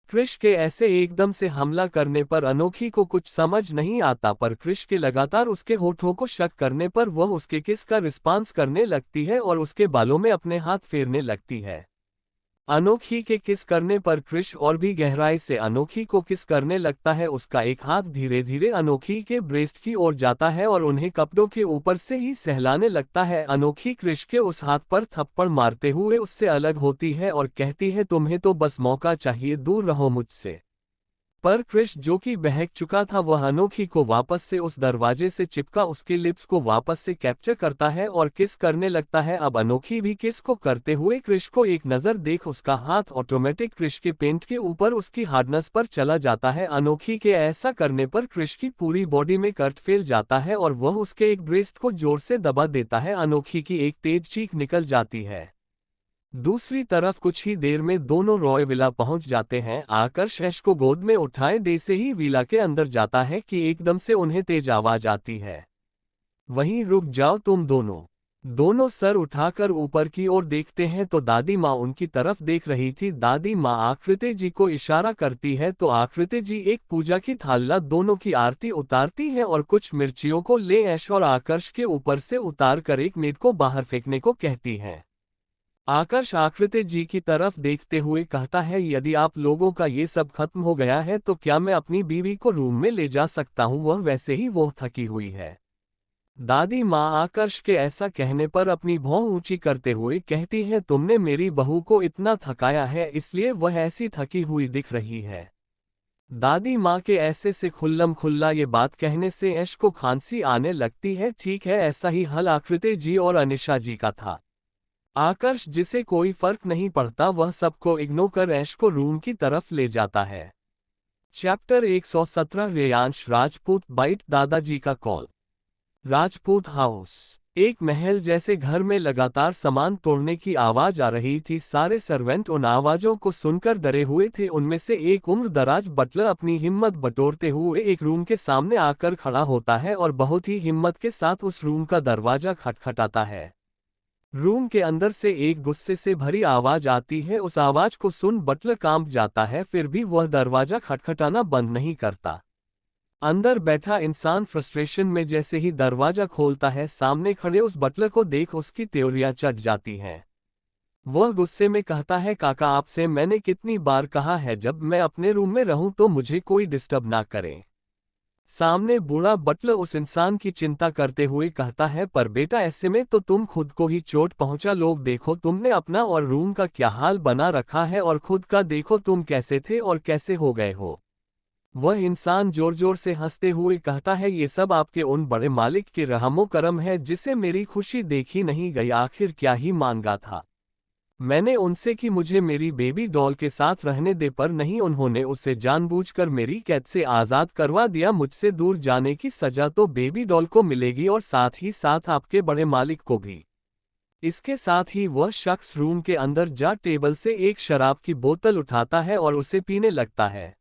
क्रिश के ऐसे एकदम से हमला करने पर अनोखी को कुछ समझ नहीं आता, पर क्रिश के लगातार उसके होठों को शक करने पर वह उसके किस का रिस्पांस करने लगती है और उसके बालों में अपने हाथ फेरने लगती है। अनोखी के किस करने पर क्रिश और भी गहराई से अनोखी को किस करने लगता है। उसका एक हाथ धीरे धीरे अनोखी के ब्रेस्ट की ओर जाता है और उन्हें कपड़ों के ऊपर से ही सहलाने लगता है। अनोखी क्रिश के उस हाथ पर थप्पड़ मारते हुए उससे अलग होती है और कहती है, तुम्हें तो बस मौका चाहिए, दूर रहो मुझसे। पर क्रिश जो कि बहक चुका था वह अनोखी को वापस से उस दरवाजे से चिपका उसके लिप्स को वापस से कैप्चर करता है और किस करने लगता है। अब अनोखी भी किस को करते हुए क्रिश को एक नज़र देख उसका हाथ ऑटोमेटिक क्रिश के पेंट के ऊपर उसकी हार्डनेस पर चला जाता है। अनोखी के ऐसा करने पर क्रिश की पूरी बॉडी में कर्ट फैल जाता है और वह उसके एक ब्रेस्ट को जोर से दबा देता है। अनोखी की एक तेज चीख निकल जाती है। दूसरी तरफ कुछ ही देर में दोनों रॉय विला पहुंच जाते हैं। आकर्ष ऐश को गोद में उठाए दे से ही विला के अंदर जाता है कि एकदम से उन्हें तेज आवाज आती है, वहीं रुक जाओ तुम दोनों। दोनों सर उठाकर ऊपर की ओर देखते हैं तो दादी माँ उनकी तरफ देख रही थी। दादी माँ आकृति जी को इशारा करती है तो आकृति जी एक पूजा की थाला दोनों की आरती उतारती है और कुछ मिर्चियों को ले ऐश और आकर्ष के ऊपर से उतार कर एक नेट को बाहर फेंकने को कहती है। आकर्ष आकृति जी की तरफ देखते हुए कहता है, यदि आप लोगों का ये सब खत्म हो गया है तो क्या मैं अपनी बीवी को रूम में ले जा सकता हूँ, वह वैसे ही वो थकी हुई है। दादी माँ आकर्ष के ऐसा कहने पर अपनी भौं ऊंची करते हुए कहती है, तुमने मेरी बहू को इतना थकाया है इसलिए वह ऐसी थकी हुई दिख रही है। दादी माँ के ऐसे से खुल्लम खुल्ला ये बात कहने से ऐश को खांसी आने लगती है। ठीक है, ऐसा ही हल आकृति जी और अनिशा जी का था। आकर्ष जिसे कोई फर्क नहीं पड़ता वह सबको इग्नोर कर ऐश को रूम की तरफ ले जाता है। चैप्टर 117 रेयांश राजपूत बाइट दादाजी का कॉल। राजपूत हाउस। एक महल जैसे घर में लगातार सामान तोड़ने की आवाज आ रही थी। सारे सर्वेंट उन आवाजों को सुनकर डरे हुए थे। उनमें से एक उम्रदराज बटलर अपनी हिम्मत बटोरते हुए एक रूम के सामने आकर खड़ा होता है और बहुत ही हिम्मत के साथ उस रूम का दरवाजा खटखटाता है। रूम के अंदर से एक गुस्से से भरी आवाज आती है। उस आवाज को सुन बटलर कांप जाता है, फिर भी वह दरवाजा खटखटाना बंद नहीं करता। अंदर बैठा इंसान फ्रस्ट्रेशन में जैसे ही दरवाजा खोलता है, सामने खड़े उस बटलर को देख उसकी त्योरियां चट जाती हैं। वह गुस्से में कहता है, काका आपसे मैंने कितनी बार कहा है जब मैं अपने रूम में रहूं तो मुझे कोई डिस्टर्ब ना करे। सामने बूढ़ा बटलर उस इंसान की चिंता करते हुए कहता है, पर बेटा ऐसे में तो तुम खुद को ही चोट पहुंचा। लोग देखो तुमने अपना और रूम का क्या हाल बना रखा है, और खुद का देखो तुम कैसे थे और कैसे हो गए हो। वह इंसान जोर जोर से हंसते हुए कहता है, ये सब आपके उन बड़े मालिक के रहमो करम है जिसे मेरी खुशी देखी नहीं गई। आखिर क्या ही मांगा था मैंने उनसे कि मुझे मेरी बेबी डॉल के साथ रहने दे, पर नहीं, उन्होंने उसे जानबूझकर मेरी कैद से आज़ाद करवा दिया। मुझसे दूर जाने की सजा तो बेबी डॉल को मिलेगी और साथ ही साथ आपके बड़े मालिक को भी। इसके साथ ही वह शख्स रूम के अंदर जा टेबल से एक शराब की बोतल उठाता है और उसे पीने लगता है।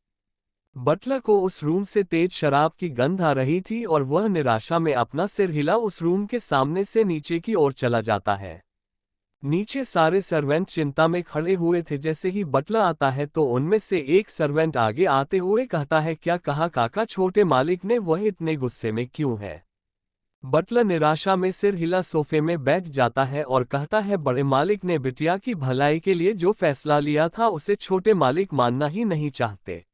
बटलर को उस रूम से तेज शराब की गंध आ रही थी और वह निराशा में अपना सिर हिला उस रूम के सामने से नीचे की ओर चला जाता है। नीचे सारे सर्वेंट चिंता में खड़े हुए थे। जैसे ही बटलर आता है तो उनमें से एक सर्वेंट आगे आते हुए कहता है, क्या कहा काका, छोटे मालिक ने, वह इतने गुस्से में क्यों है। बटलर निराशा में सिर हिला सोफे में बैठ जाता है और कहता है, बड़े मालिक ने बिटिया की भलाई के लिए जो फैसला लिया था उसे छोटे मालिक मानना ही नहीं चाहते।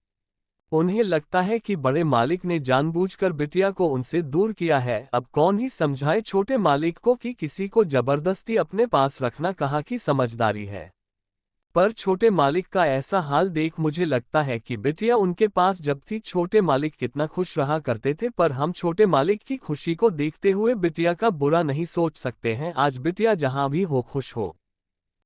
उन्हें लगता है कि बड़े मालिक ने जानबूझकर बिटिया को उनसे दूर किया है। अब कौन ही समझाए छोटे मालिक को कि किसी को जबरदस्ती अपने पास रखना कहाँ की समझदारी है। पर छोटे मालिक का ऐसा हाल देख मुझे लगता है कि बिटिया उनके पास जब थी छोटे मालिक कितना खुश रहा करते थे, पर हम छोटे मालिक की खुशी को देखते हुए बिटिया का बुरा नहीं सोच सकते हैं। आज बिटिया जहां भी हो खुश हो।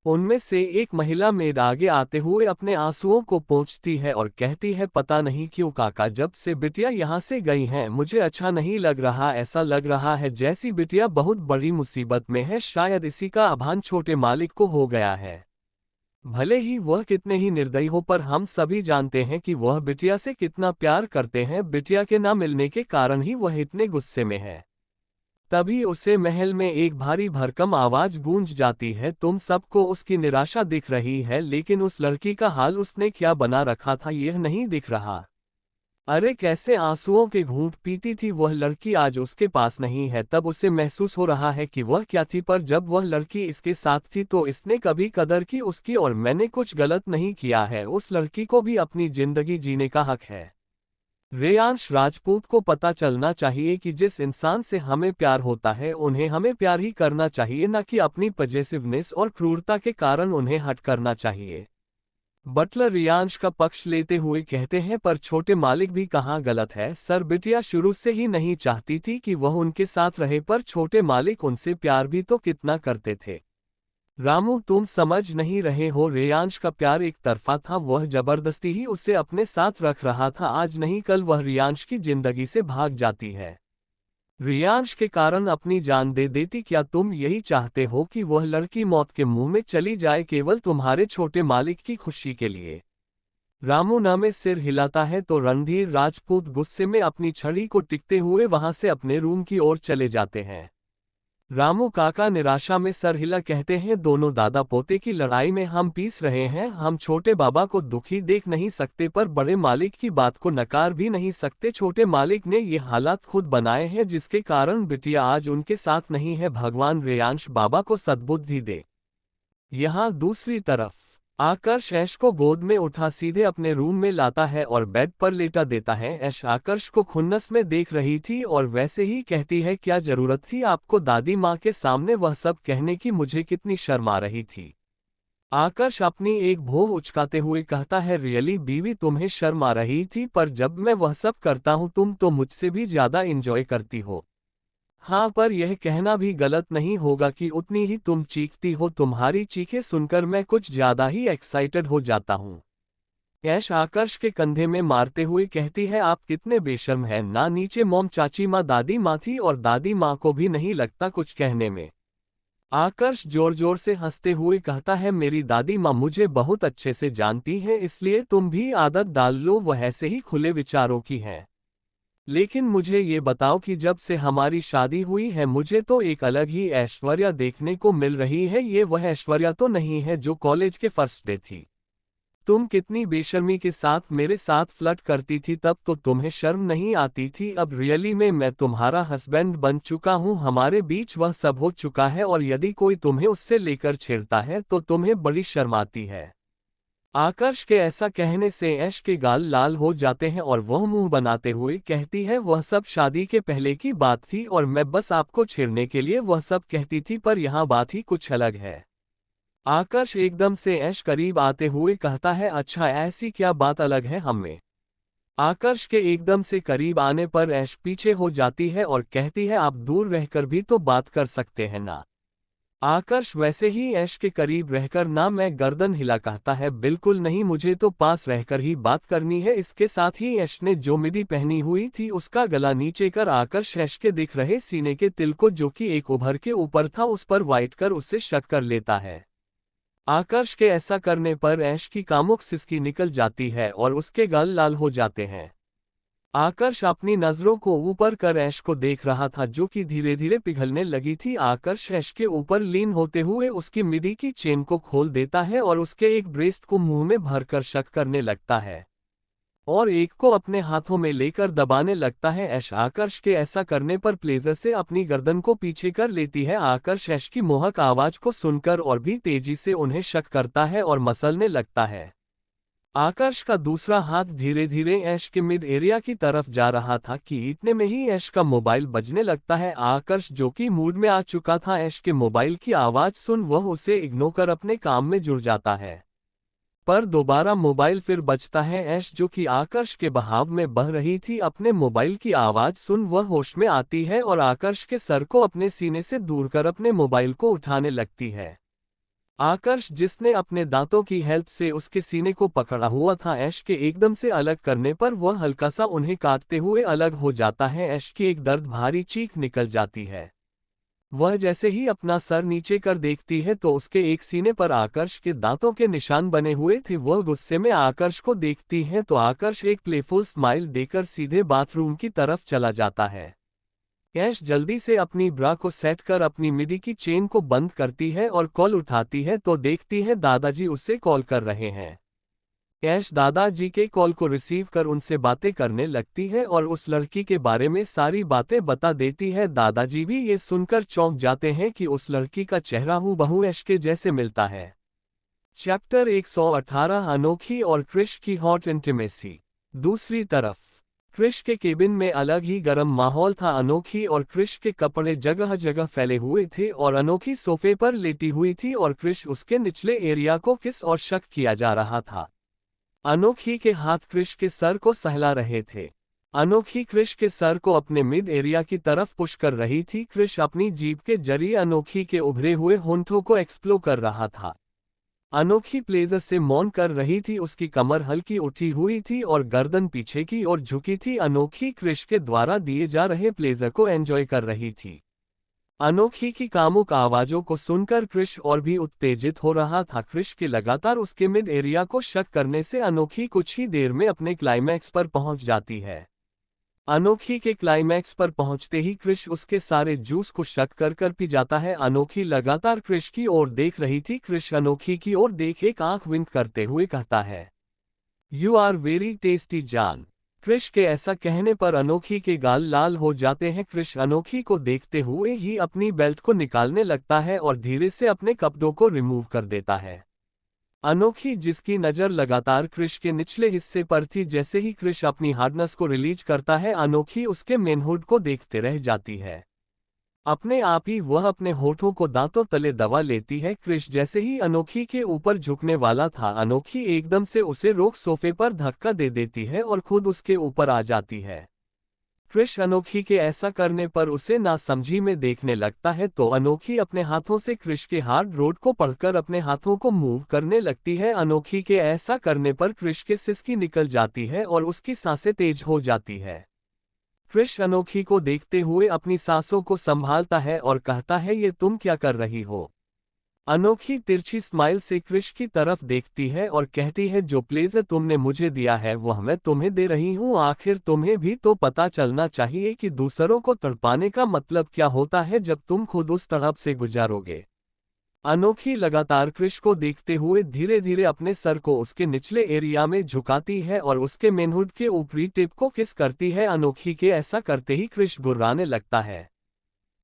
उनमें से एक महिला मेड आगे आते हुए अपने आंसुओं को पोंछती है और कहती है, पता नहीं क्यों काका, जब से बिटिया यहाँ से गई हैं मुझे अच्छा नहीं लग रहा। ऐसा लग रहा है जैसी बिटिया बहुत बड़ी मुसीबत में है। शायद इसी का आभान छोटे मालिक को हो गया है। भले ही वह कितने ही निर्दयी हो, पर हम सभी जानते हैं कि वह बिटिया से कितना प्यार करते हैं। बिटिया के ना मिलने के कारण ही वह इतने गुस्से में है। तभी उसे महल में एक भारी भरकम आवाज गूंज जाती है। तुम सबको उसकी निराशा दिख रही है, लेकिन उस लड़की का हाल उसने क्या बना रखा था यह नहीं दिख रहा। अरे कैसे आंसुओं के घूंट पीती थी वह लड़की, आज उसके पास नहीं है। तब उसे महसूस हो रहा है कि वह क्या थी, पर जब वह लड़की इसके साथ थी तो इसने कभी कदर की उसकी, और मैंने कुछ गलत नहीं किया है। उस लड़की को भी अपनी जिंदगी जीने का हक है। रेयांश राजपूत को पता चलना चाहिए कि जिस इंसान से हमें प्यार होता है उन्हें हमें प्यार ही करना चाहिए, न कि अपनी पजेसिवनेस और क्रूरता के कारण उन्हें हट करना चाहिए। बटलर रेयांश का पक्ष लेते हुए कहते हैं, पर छोटे मालिक भी कहाँ गलत है सर। बिटिया शुरू से ही नहीं चाहती थी कि वह उनके साथ रहे, पर छोटे मालिक उनसे प्यार भी तो कितना करते थे। रामू तुम समझ नहीं रहे हो, रेयांश का प्यार एक तरफा था। वह जबरदस्ती ही उसे अपने साथ रख रहा था। आज नहीं कल वह रेयांश की जिंदगी से भाग जाती है। रियांश के कारण अपनी जान दे देती, क्या तुम यही चाहते हो कि वह लड़की मौत के मुंह में चली जाए केवल तुम्हारे छोटे मालिक की खुशी के लिए? रामू नामे सिर हिलाता है तो रणधीर राजपूत गुस्से में अपनी छड़ी को टिकते हुए वहां से अपने रूम की ओर चले जाते हैं। रामू काका निराशा में सर हिला कहते हैं, दोनों दादा पोते की लड़ाई में हम पीस रहे हैं। हम छोटे बाबा को दुखी देख नहीं सकते पर बड़े मालिक की बात को नकार भी नहीं सकते। छोटे मालिक ने ये हालात खुद बनाए हैं जिसके कारण बिटिया आज उनके साथ नहीं है। भगवान रेयांश बाबा को सद्बुद्धि दे। यहाँ दूसरी तरफ आकर्ष ऐश को गोद में उठा सीधे अपने रूम में लाता है और बेड पर लेटा देता है। ऐश आकर्ष को खुन्नस में देख रही थी और वैसे ही कहती है, क्या जरूरत थी आपको दादी माँ के सामने वह सब कहने की? मुझे कितनी शर्म आ रही थी। आकर्ष अपनी एक भौं उचकाते हुए कहता है, रियली बीवी तुम्हें शर्म आ रही थी, पर जब मैं वह सब करता हूँ तुम तो मुझसे भी ज्यादा इंजॉय करती हो। हाँ, पर यह कहना भी गलत नहीं होगा कि उतनी ही तुम चीखती हो। तुम्हारी चीखें सुनकर मैं कुछ ज्यादा ही एक्साइटेड हो जाता हूँ। ऐश आकर्ष के कंधे में मारते हुए कहती है, आप कितने बेशर्म हैं ना। नीचे मॉम चाची माँ दादी माँ थी और दादी माँ को भी नहीं लगता कुछ कहने में। आकर्ष जोर जोर से हंसते हुए कहता है, मेरी दादी माँ मुझे बहुत अच्छे से जानती है, इसलिए तुम भी आदत डाल लो, वह ऐसे ही खुले विचारों की है। लेकिन मुझे ये बताओ कि जब से हमारी शादी हुई है मुझे तो एक अलग ही ऐश्वर्या देखने को मिल रही है। ये वह ऐश्वर्या तो नहीं है जो कॉलेज के फर्स्ट डे थी। तुम कितनी बेशर्मी के साथ मेरे साथ फ्लर्ट करती थी, तब तो तुम्हें शर्म नहीं आती थी। अब रियली में मैं तुम्हारा हस्बैंड बन चुका हूँ, हमारे बीच वह सब हो चुका है और यदि कोई तुम्हें उससे लेकर छेड़ता है तो तुम्हें बड़ी शर्म आती है। आकर्ष के ऐसा कहने से ऐश के गाल लाल हो जाते हैं और वह मुंह बनाते हुए कहती है, वह सब शादी के पहले की बात थी और मैं बस आपको छेड़ने के लिए वह सब कहती थी, पर यहाँ बात ही कुछ अलग है। आकर्ष एकदम से ऐश करीब आते हुए कहता है, अच्छा ऐसी क्या बात अलग है हमें? आकर्ष के एकदम से करीब आने पर ऐश पीछे हो जाती है और कहती है, आप दूर रहकर भी तो बात कर सकते हैं ना। आकर्ष वैसे ही ऐश के करीब रहकर ना, मैं गर्दन हिला कहता है, बिल्कुल नहीं, मुझे तो पास रहकर ही बात करनी है। इसके साथ ही ऐश ने जो मिडी पहनी हुई थी उसका गला नीचे कर आकर्ष ऐश के दिख रहे सीने के तिल को, जो कि एक उभर के ऊपर था, उस पर वाइट कर उससे शक कर लेता है। आकर्ष के ऐसा करने पर ऐश की कामुक सिसकी निकल जाती है और उसके गाल लाल हो जाते हैं। आकर्ष अपनी नजरों को ऊपर कर ऐश को देख रहा था जो कि धीरे धीरे पिघलने लगी थी। आकर्ष ऐश के ऊपर लीन होते हुए उसकी मिडी की चेन को खोल देता है और उसके एक ब्रेस्ट को मुंह में भरकर शक करने लगता है और एक को अपने हाथों में लेकर दबाने लगता है। ऐश आकर्ष के ऐसा करने पर प्लेजर से अपनी गर्दन को पीछे कर लेती है। आकर्ष ऐश की मोहक आवाज को सुनकर और भी तेजी से उन्हें शक करता है और मसलने लगता है। आकर्ष का दूसरा हाथ धीरे धीरे ऐश के मिड एरिया की तरफ जा रहा था कि इतने में ही ऐश का मोबाइल बजने लगता है। आकर्ष जो कि मूड में आ चुका था, ऐश के मोबाइल की आवाज सुन वह उसे इग्नोर कर अपने काम में जुड़ जाता है, पर दोबारा मोबाइल फिर बजता है। ऐश जो कि आकर्ष के बहाव में बह रही थी, अपने मोबाइल की आवाज सुन वह होश में आती है और आकर्ष के सर को अपने सीने से दूर कर अपने मोबाइल को उठाने लगती है। आकर्ष जिसने अपने दांतों की हेल्प से उसके सीने को पकड़ा हुआ था, ऐश के एकदम से अलग करने पर वह हल्का सा उन्हें काटते हुए अलग हो जाता है। ऐश की एक दर्द भारी चीख निकल जाती है। वह जैसे ही अपना सर नीचे कर देखती है तो उसके एक सीने पर आकर्ष के दांतों के निशान बने हुए थे। वह गुस्से में आकर्ष को देखती है तो आकर्ष एक प्लेफुल स्माइल देकर सीधे बाथरूम की तरफ चला जाता है। ऐश जल्दी से अपनी ब्रा को सेट कर अपनी मिडी की चेन को बंद करती है और कॉल उठाती है तो देखती है दादाजी उससे कॉल कर रहे हैं। ऐश दादाजी के कॉल को रिसीव कर उनसे बातें करने लगती है और उस लड़की के बारे में सारी बातें बता देती है। दादाजी भी ये सुनकर चौंक जाते हैं कि उस लड़की का चेहरा हूबहू ऐश के जैसे मिलता है। चैप्टर 118 अनोखी और क्रिश की हॉट इंटीमेसी। दूसरी तरफ क्रिश के केबिन में अलग ही गर्म माहौल था। अनोखी और क्रिश के कपड़े जगह जगह फैले हुए थे और अनोखी सोफे पर लेटी हुई थी और क्रिश उसके निचले एरिया को किस और शक किया जा रहा था। अनोखी के हाथ क्रिश के सर को सहला रहे थे। अनोखी क्रिश के सर को अपने मिड एरिया की तरफ पुश कर रही थी। क्रिश अपनी जीभ के जरिए अनोखी के उभरे हुए होंठों को एक्सप्लोर कर रहा था। अनोखी प्लेजर से मौन कर रही थी, उसकी कमर हल्की उठी हुई थी और गर्दन पीछे की ओर झुकी थी। अनोखी क्रिश के द्वारा दिए जा रहे प्लेजर को एंजॉय कर रही थी। अनोखी की कामुक आवाजों को सुनकर क्रिश और भी उत्तेजित हो रहा था। क्रिश के लगातार उसके मिड एरिया को शक करने से अनोखी कुछ ही देर में अपने क्लाइमैक्स पर पहुंच जाती है। अनोखी के क्लाइमैक्स पर पहुंचते ही क्रिश उसके सारे जूस को शक कर पी जाता है। अनोखी लगातार क्रिश की ओर देख रही थी। क्रिश अनोखी की ओर देख एक आंख विंक करते हुए कहता है, "यू आर वेरी टेस्टी जान।" क्रिश के ऐसा कहने पर अनोखी के गाल लाल हो जाते हैं। क्रिश अनोखी को देखते हुए ही अपनी बेल्ट को निकालने लगता है और धीरे से अपने कपड़ों को रिमूव कर देता है। अनोखी, जिसकी नज़र लगातार क्रिश के निचले हिस्से पर थी, जैसे ही क्रिश अपनी हार्डनेस को रिलीज करता है, अनोखी उसके मेनहुड को देखते रह जाती है। अपने आप ही वह अपने होठों को दांतों तले दबा लेती है। क्रिश जैसे ही अनोखी के ऊपर झुकने वाला था, अनोखी एकदम से उसे रोक सोफे पर धक्का दे देती है और खुद उसके ऊपर आ जाती है। क्रिश अनोखी के ऐसा करने पर उसे नासमझी में देखने लगता है, तो अनोखी अपने हाथों से क्रिश के हार्ड रोड को पकड़कर अपने हाथों को मूव करने लगती है। अनोखी के ऐसा करने पर क्रिश के सिसकी निकल जाती है और उसकी सांसें तेज हो जाती है। क्रिश अनोखी को देखते हुए अपनी सांसों को संभालता है और कहता है, "ये तुम क्या कर रही हो?" अनोखी तिरछी स्माइल से क्रिश की तरफ देखती है और कहती है, "जो प्लेजर तुमने मुझे दिया है वह मैं तुम्हें दे रही हूँ। आखिर तुम्हें भी तो पता चलना चाहिए कि दूसरों को तड़पाने का मतलब क्या होता है जब तुम खुद उस तड़प से गुजारोगे।" अनोखी लगातार क्रिश को देखते हुए धीरे धीरे अपने सर को उसके निचले एरिया में झुकाती है और उसके मेनहुड के ऊपरी टिप को किस करती है। अनोखी के ऐसा करते ही क्रिश गुर्राने लगता है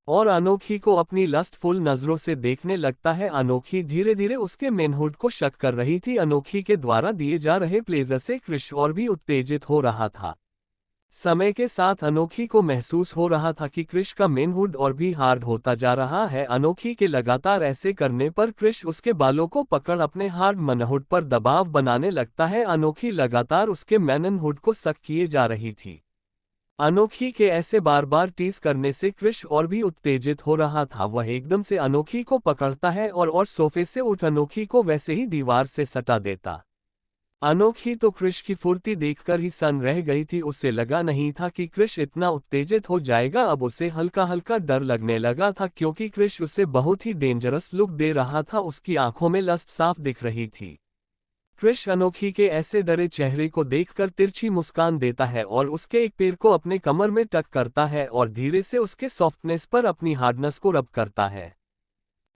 और अनोखी को अपनी लस्टफुल नजरों से देखने लगता है। अनोखी धीरे धीरे उसके मेनहुड को शक कर रही थी। अनोखी के द्वारा दिए जा रहे प्लेजर से क्रिश और भी उत्तेजित हो रहा था। समय के साथ अनोखी को महसूस हो रहा था कि क्रिश का मेनहुड और भी हार्ड होता जा रहा है। अनोखी के लगातार ऐसे करने पर क्रिश उसके बालों को पकड़ अपने हार्ड मनहुड पर दबाव बनाने लगता है। अनोखी लगातार उसके मैनहुड को सक किए जा रही थी। अनोखी के ऐसे बार बार टीज करने से क्रिश और भी उत्तेजित हो रहा था। वह एकदम से अनोखी को पकड़ता है और सोफे से उठ अनोखी को वैसे ही दीवार से सटा देता। अनोखी तो क्रिश की फुर्ती देखकर ही सन रह गई थी। उसे लगा नहीं था कि क्रिश इतना उत्तेजित हो जाएगा। अब उसे हल्का हल्का डर लगने लगा था, क्योंकि क्रिश उसे बहुत ही डेंजरस लुक दे रहा था। उसकी आंखों में लस्ट साफ दिख रही थी। क्रिश अनोखी के ऐसे डरे चेहरे को देखकर तिरछी मुस्कान देता है और उसके एक पैर को अपने कमर में टक करता है और धीरे से उसके सॉफ्टनेस पर अपनी हार्डनेस को रब करता है।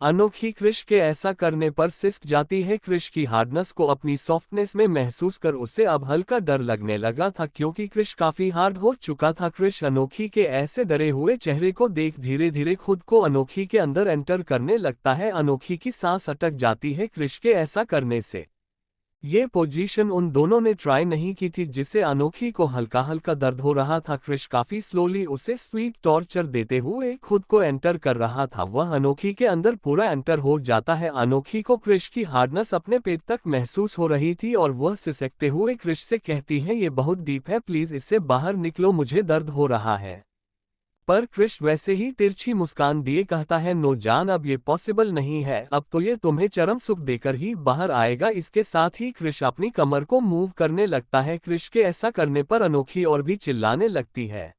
अनोखी क्रिश के ऐसा करने पर सिसक जाती है। क्रिश की हार्डनेस को अपनी सॉफ्टनेस में महसूस कर उसे अब हल्का डर लगने लगा था, क्योंकि क्रिश काफी हार्ड हो चुका था। क्रिश अनोखी के ऐसे डरे हुए चेहरे को देख धीरे धीरे खुद को अनोखी के अंदर एंटर करने लगता है। अनोखी की सांस अटक जाती है क्रिश के ऐसा करने से। ये पोजीशन उन दोनों ने ट्राई नहीं की थी, जिससे अनोखी को हल्का हल्का दर्द हो रहा था। क्रिश काफी स्लोली उसे स्वीट टॉर्चर देते हुए खुद को एंटर कर रहा था। वह अनोखी के अंदर पूरा एंटर हो जाता है। अनोखी को क्रिश की हार्डनेस अपने पेट तक महसूस हो रही थी और वह सिसकते हुए क्रिश से कहती है, "ये बहुत डीप है, प्लीज इससे बाहर निकलो, मुझे दर्द हो रहा है।" पर क्रिश वैसे ही तिरछी मुस्कान दिए कहता है, "नो जान, अब ये पॉसिबल नहीं है। अब तो ये तुम्हें चरम सुख देकर ही बाहर आएगा।" इसके साथ ही क्रिश अपनी कमर को मूव करने लगता है। क्रिश के ऐसा करने पर अनोखी और भी चिल्लाने लगती है।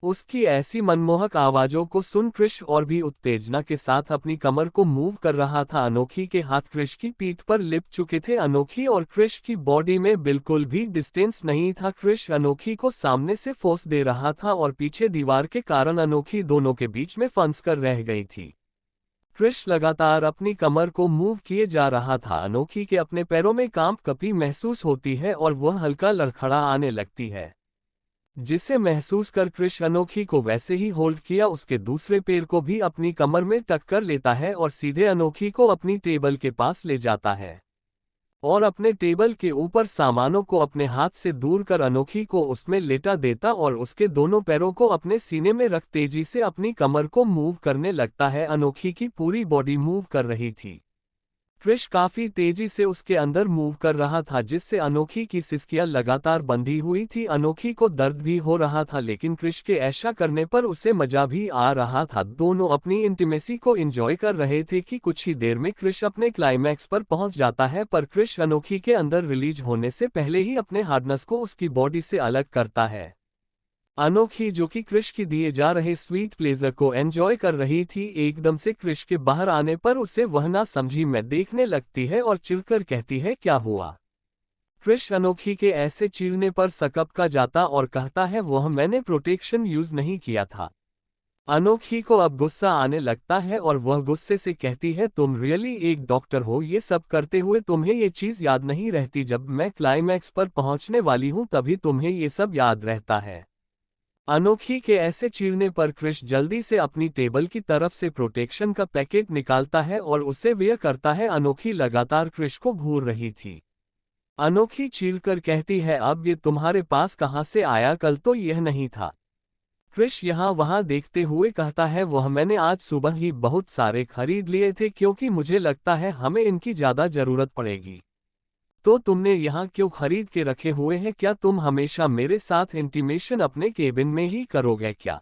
उसकी ऐसी मनमोहक आवाजों को सुन क्रिश और भी उत्तेजना के साथ अपनी कमर को मूव कर रहा था। अनोखी के हाथ क्रिश की पीठ पर लिप चुके थे। अनोखी और क्रिश की बॉडी में बिल्कुल भी डिस्टेंस नहीं था। क्रिश अनोखी को सामने से फोर्स दे रहा था और पीछे दीवार के कारण अनोखी दोनों के बीच में फंस कर रह गई थी। क्रिश लगातार अपनी कमर को मूव किए जा रहा था। अनोखी के अपने पैरों में कांप कपी महसूस होती है और वह हल्का लड़खड़ा आने लगती है, जिसे महसूस कर क्रिश अनोखी को वैसे ही होल्ड किया उसके दूसरे पैर को भी अपनी कमर में टक कर लेता है और सीधे अनोखी को अपनी टेबल के पास ले जाता है और अपने टेबल के ऊपर सामानों को अपने हाथ से दूर कर अनोखी को उसमें लेटा देता और उसके दोनों पैरों को अपने सीने में रख तेजी से अपनी कमर को मूव करने लगता है। अनोखी की पूरी बॉडी मूव कर रही थी। क्रिश काफी तेजी से उसके अंदर मूव कर रहा था, जिससे अनोखी की सिसकियां लगातार बंधी हुई थी। अनोखी को दर्द भी हो रहा था, लेकिन क्रिश के ऐसा करने पर उसे मजा भी आ रहा था। दोनों अपनी इंटीमेसी को एंजॉय कर रहे थे कि कुछ ही देर में क्रिश अपने क्लाइमैक्स पर पहुंच जाता है, पर क्रिश अनोखी के अंदर रिलीज होने से पहले ही अपने हार्डनेस को उसकी बॉडी से अलग करता है। अनोखी, जो कि क्रिश की दिए जा रहे स्वीट प्लेजर को एंजॉय कर रही थी, एकदम से क्रिश के बाहर आने पर उसे वह ना समझी मैं देखने लगती है और चिढ़कर कहती है, क्या हुआ? क्रिश अनोखी के ऐसे चीरने पर सकपका जाता और कहता है, वह मैंने प्रोटेक्शन यूज नहीं किया था। अनोखी को अब गुस्सा आने लगता है और वह गुस्से से कहती है, तुम रियली एक डॉक्टर हो? ये सब करते हुए तुम्हें ये चीज याद नहीं रहती? जब मैं क्लाइमैक्स पर पहुंचने वाली हूं तभी तुम्हें ये सब याद रहता है। अनोखी के ऐसे चीरने पर क्रिश जल्दी से अपनी टेबल की तरफ से प्रोटेक्शन का पैकेट निकालता है और उसे वेयर करता है। अनोखी लगातार क्रिश को घूर रही थी। अनोखी चीरकर कहती है, अब ये तुम्हारे पास कहां से आया? कल तो यह नहीं था। क्रिश यहाँ वहां देखते हुए कहता है, वह मैंने आज सुबह ही बहुत सारे खरीद लिए थे, क्योंकि मुझे लगता है हमें इनकी ज्यादा जरूरत पड़ेगी। तो तुमने यहाँ क्यों खरीद के रखे हुए हैं? क्या तुम हमेशा मेरे साथ इंटीमेशन अपने केबिन में ही करोगे क्या?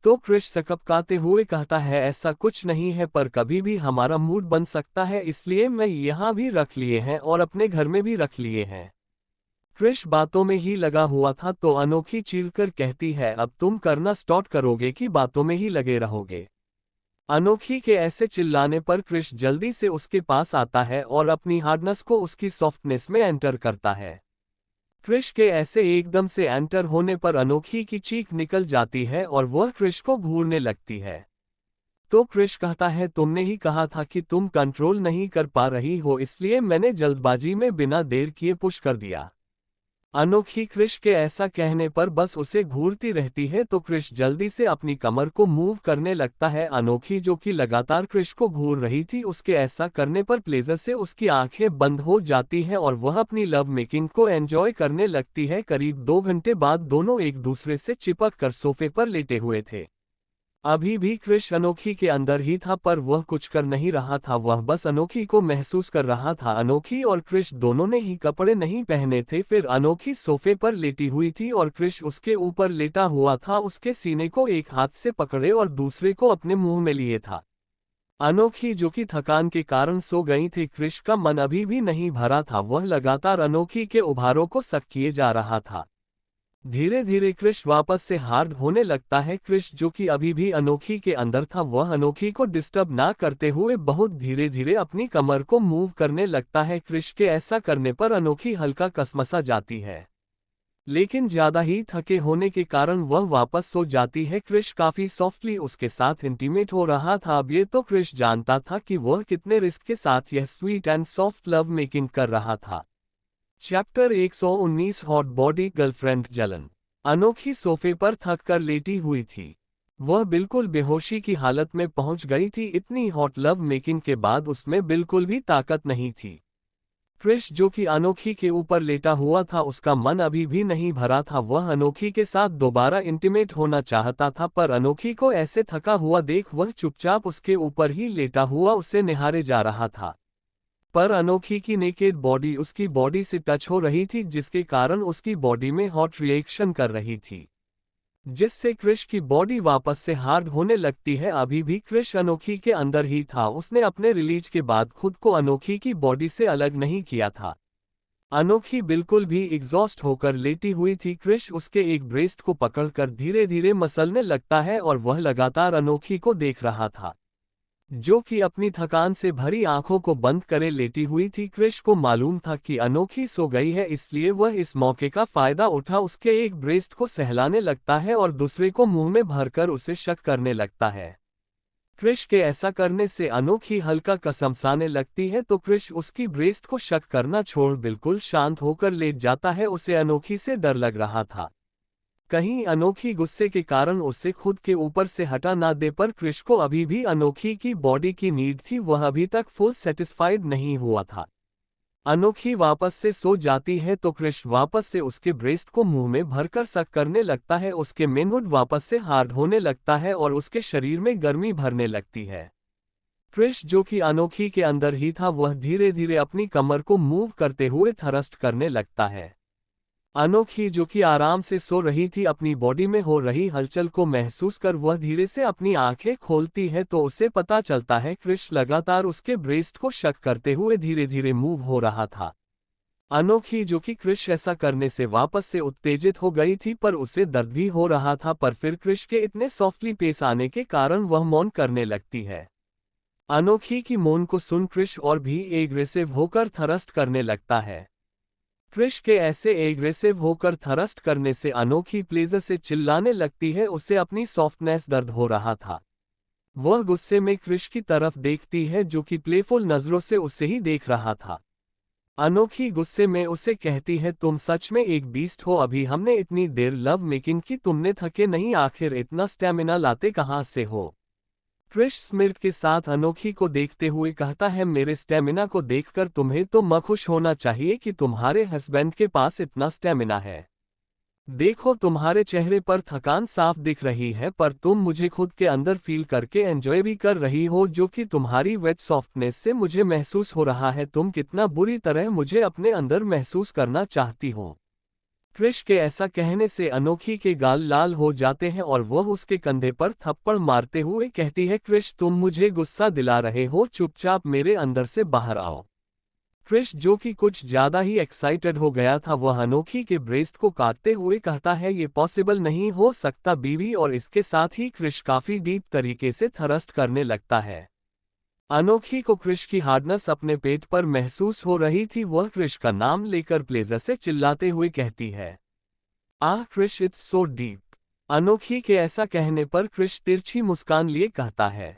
तो क्रिश सकपकाते हुए कहता है, ऐसा कुछ नहीं है, पर कभी भी हमारा मूड बन सकता है, इसलिए मैं यहाँ भी रख लिए हैं और अपने घर में भी रख लिए हैं। क्रिश बातों में ही लगा हुआ था, तो अनोखी चीरकर कहती है, अब तुम करना स्टार्ट करोगे कि बातों में ही लगे रहोगे? अनोखी के ऐसे चिल्लाने पर क्रिश जल्दी से उसके पास आता है और अपनी हार्डनेस को उसकी सॉफ्टनेस में एंटर करता है। क्रिश के ऐसे एकदम से एंटर होने पर अनोखी की चीख निकल जाती है और वह क्रिश को घूरने लगती है। तो क्रिश कहता है, तुमने ही कहा था कि तुम कंट्रोल नहीं कर पा रही हो, इसलिए मैंने जल्दबाजी में बिना देर किए पुश कर दिया। अनोखी क्रिश के ऐसा कहने पर बस उसे घूरती रहती है, तो क्रिश जल्दी से अपनी कमर को मूव करने लगता है। अनोखी, जो कि लगातार क्रिश को घूर रही थी, उसके ऐसा करने पर प्लेजर से उसकी आंखें बंद हो जाती हैं और वह अपनी लव मेकिंग को एंजॉय करने लगती है। करीब 2 घंटे बाद दोनों एक दूसरे से चिपक कर सोफे पर लेटे हुए थे। अभी भी क्रिश अनोखी के अंदर ही था, पर वह कुछ कर नहीं रहा था, वह बस अनोखी को महसूस कर रहा था। अनोखी और क्रिश दोनों ने ही कपड़े नहीं पहने थे। फिर अनोखी सोफे पर लेटी हुई थी और क्रिश उसके ऊपर लेटा हुआ था, उसके सीने को एक हाथ से पकड़े और दूसरे को अपने मुंह में लिए था। अनोखी, जो कि थकान के कारण सो गई थी, क्रिश का मन अभी भी नहीं भरा था, वह लगातार अनोखी के उभारों को सक किए जा रहा था। धीरे धीरे क्रिश वापस से हार्ड होने लगता है। क्रिश, जो कि अभी भी अनोखी के अंदर था, वह अनोखी को डिस्टर्ब ना करते हुए बहुत धीरे धीरे अपनी कमर को मूव करने लगता है। क्रिश के ऐसा करने पर अनोखी हल्का कसमसा जाती है, लेकिन ज्यादा ही थके होने के कारण वह वापस सो जाती है। क्रिश काफी सॉफ्टली उसके साथ इंटीमेट हो रहा था। अब ये तो क्रिश जानता था कि वह कितने रिस्क के साथ यह sweet and soft love making कर रहा था। चैप्टर 119 हॉट बॉडी गर्लफ्रेंड जलन। अनोखी सोफे पर थक कर लेटी हुई थी। वह बिल्कुल बेहोशी की हालत में पहुंच गई थी। इतनी हॉट लव मेकिंग के बाद उसमें बिल्कुल भी ताकत नहीं थी। क्रिश, जो कि अनोखी के ऊपर लेटा हुआ था, उसका मन अभी भी नहीं भरा था। वह अनोखी के साथ दोबारा इंटीमेट होना चाहता था, पर अनोखी को ऐसे थका हुआ देख वह चुपचाप उसके ऊपर ही लेटा हुआ उसे निहारे जा रहा था। पर अनोखी की नेकेड बॉडी उसकी बॉडी से टच हो रही थी, जिसके कारण उसकी बॉडी में हॉट रिएक्शन कर रही थी, जिससे क्रिश की बॉडी वापस से हार्ड होने लगती है। अभी भी क्रिश अनोखी के अंदर ही था। उसने अपने रिलीज के बाद खुद को अनोखी की बॉडी से अलग नहीं किया था। अनोखी बिल्कुल भी एग्जॉस्ट होकर लेटी हुई थी। क्रिश उसके एक ब्रेस्ट को पकड़कर धीरे धीरे मसलने लगता है और वह लगातार अनोखी को देख रहा था, जो कि अपनी थकान से भरी आंखों को बंद करे लेटी हुई थी। क्रिश को मालूम था कि अनोखी सो गई है, इसलिए वह इस मौके का फायदा उठा उसके एक ब्रेस्ट को सहलाने लगता है और दूसरे को मुंह में भरकर उसे शक करने लगता है। क्रिश के ऐसा करने से अनोखी हल्का कसमसाने लगती है, तो क्रिश उसकी ब्रेस्ट को शक करना छोड़ बिल्कुल शांत होकर लेट जाता है। उसे अनोखी से डर लग रहा था, कहीं अनोखी गुस्से के कारण उसे खुद के ऊपर से हटा ना दे, पर क्रिश को अभी भी अनोखी की बॉडी की नीड थी। वह अभी तक फुल सेटिस्फाइड नहीं हुआ था। अनोखी वापस से सो जाती है, तो क्रिश वापस से उसके ब्रेस्ट को मुंह में भरकर सक करने लगता है। उसके मेनहुड वापस से हार्ड होने लगता है और उसके शरीर में गर्मी भरने लगती है। क्रिश जो कि अनोखी के अंदर ही था वह धीरे धीरे अपनी कमर को मूव करते हुए थ्रस्ट करने लगता है। अनोखी जो कि आराम से सो रही थी अपनी बॉडी में हो रही हलचल को महसूस कर वह धीरे से अपनी आंखें खोलती है तो उसे पता चलता है क्रिश लगातार उसके ब्रेस्ट को शक करते हुए धीरे धीरे मूव हो रहा था। अनोखी जो कि क्रिश ऐसा करने से वापस से उत्तेजित हो गई थी पर उसे दर्द भी हो रहा था पर फिर क्रिश के इतने सॉफ्टली पेश आने के कारण वह मौन करने लगती है। अनोखी की मौन को सुन क्रिश और भी एग्रेसिव होकर थ्रस्ट करने लगता है। क्रिश के ऐसे एग्रेसिव होकर थ्रस्ट करने से अनोखी प्लेजर से चिल्लाने लगती है, उसे अपनी सॉफ्टनेस दर्द हो रहा था। वह गुस्से में क्रिश की तरफ देखती है जो कि प्लेफुल नजरों से उसे ही देख रहा था। अनोखी गुस्से में उसे कहती है तुम सच में एक बीस्ट हो, अभी हमने इतनी देर लव मेकिंग की, तुमने थके नहीं, आखिर इतना स्टैमिना लाते कहाँ से हो। क्रिश स्मिर्क के साथ अनोखी को देखते हुए कहता है मेरे स्टैमिना को देखकर तुम्हें तो खुश होना चाहिए कि तुम्हारे हस्बैंड के पास इतना स्टैमिना है। देखो तुम्हारे चेहरे पर थकान साफ दिख रही है पर तुम मुझे खुद के अंदर फील करके एंजॉय भी कर रही हो जो कि तुम्हारी वेट सॉफ्टनेस से मुझे महसूस हो रहा है, तुम कितना बुरी तरह मुझे अपने अंदर महसूस करना चाहती हो। क्रिश के ऐसा कहने से अनोखी के गाल लाल हो जाते हैं और वह उसके कंधे पर थप्पड़ मारते हुए कहती है क्रिश तुम मुझे गुस्सा दिला रहे हो, चुपचाप मेरे अंदर से बाहर आओ। क्रिश जो कि कुछ ज्यादा ही एक्साइटेड हो गया था वह अनोखी के ब्रेस्ट को काटते हुए कहता है ये पॉसिबल नहीं हो सकता बीवी, और इसके साथ ही क्रिश काफी डीप तरीके से थ्रस्ट करने लगता है। अनोखी को क्रिश की हार्डनेस अपने पेट पर महसूस हो रही थी, वह क्रिश का नाम लेकर प्लेजर से चिल्लाते हुए कहती है आह क्रिश इट्स सो डीप। अनोखी के ऐसा कहने पर क्रिश तिरछी मुस्कान लिए कहता है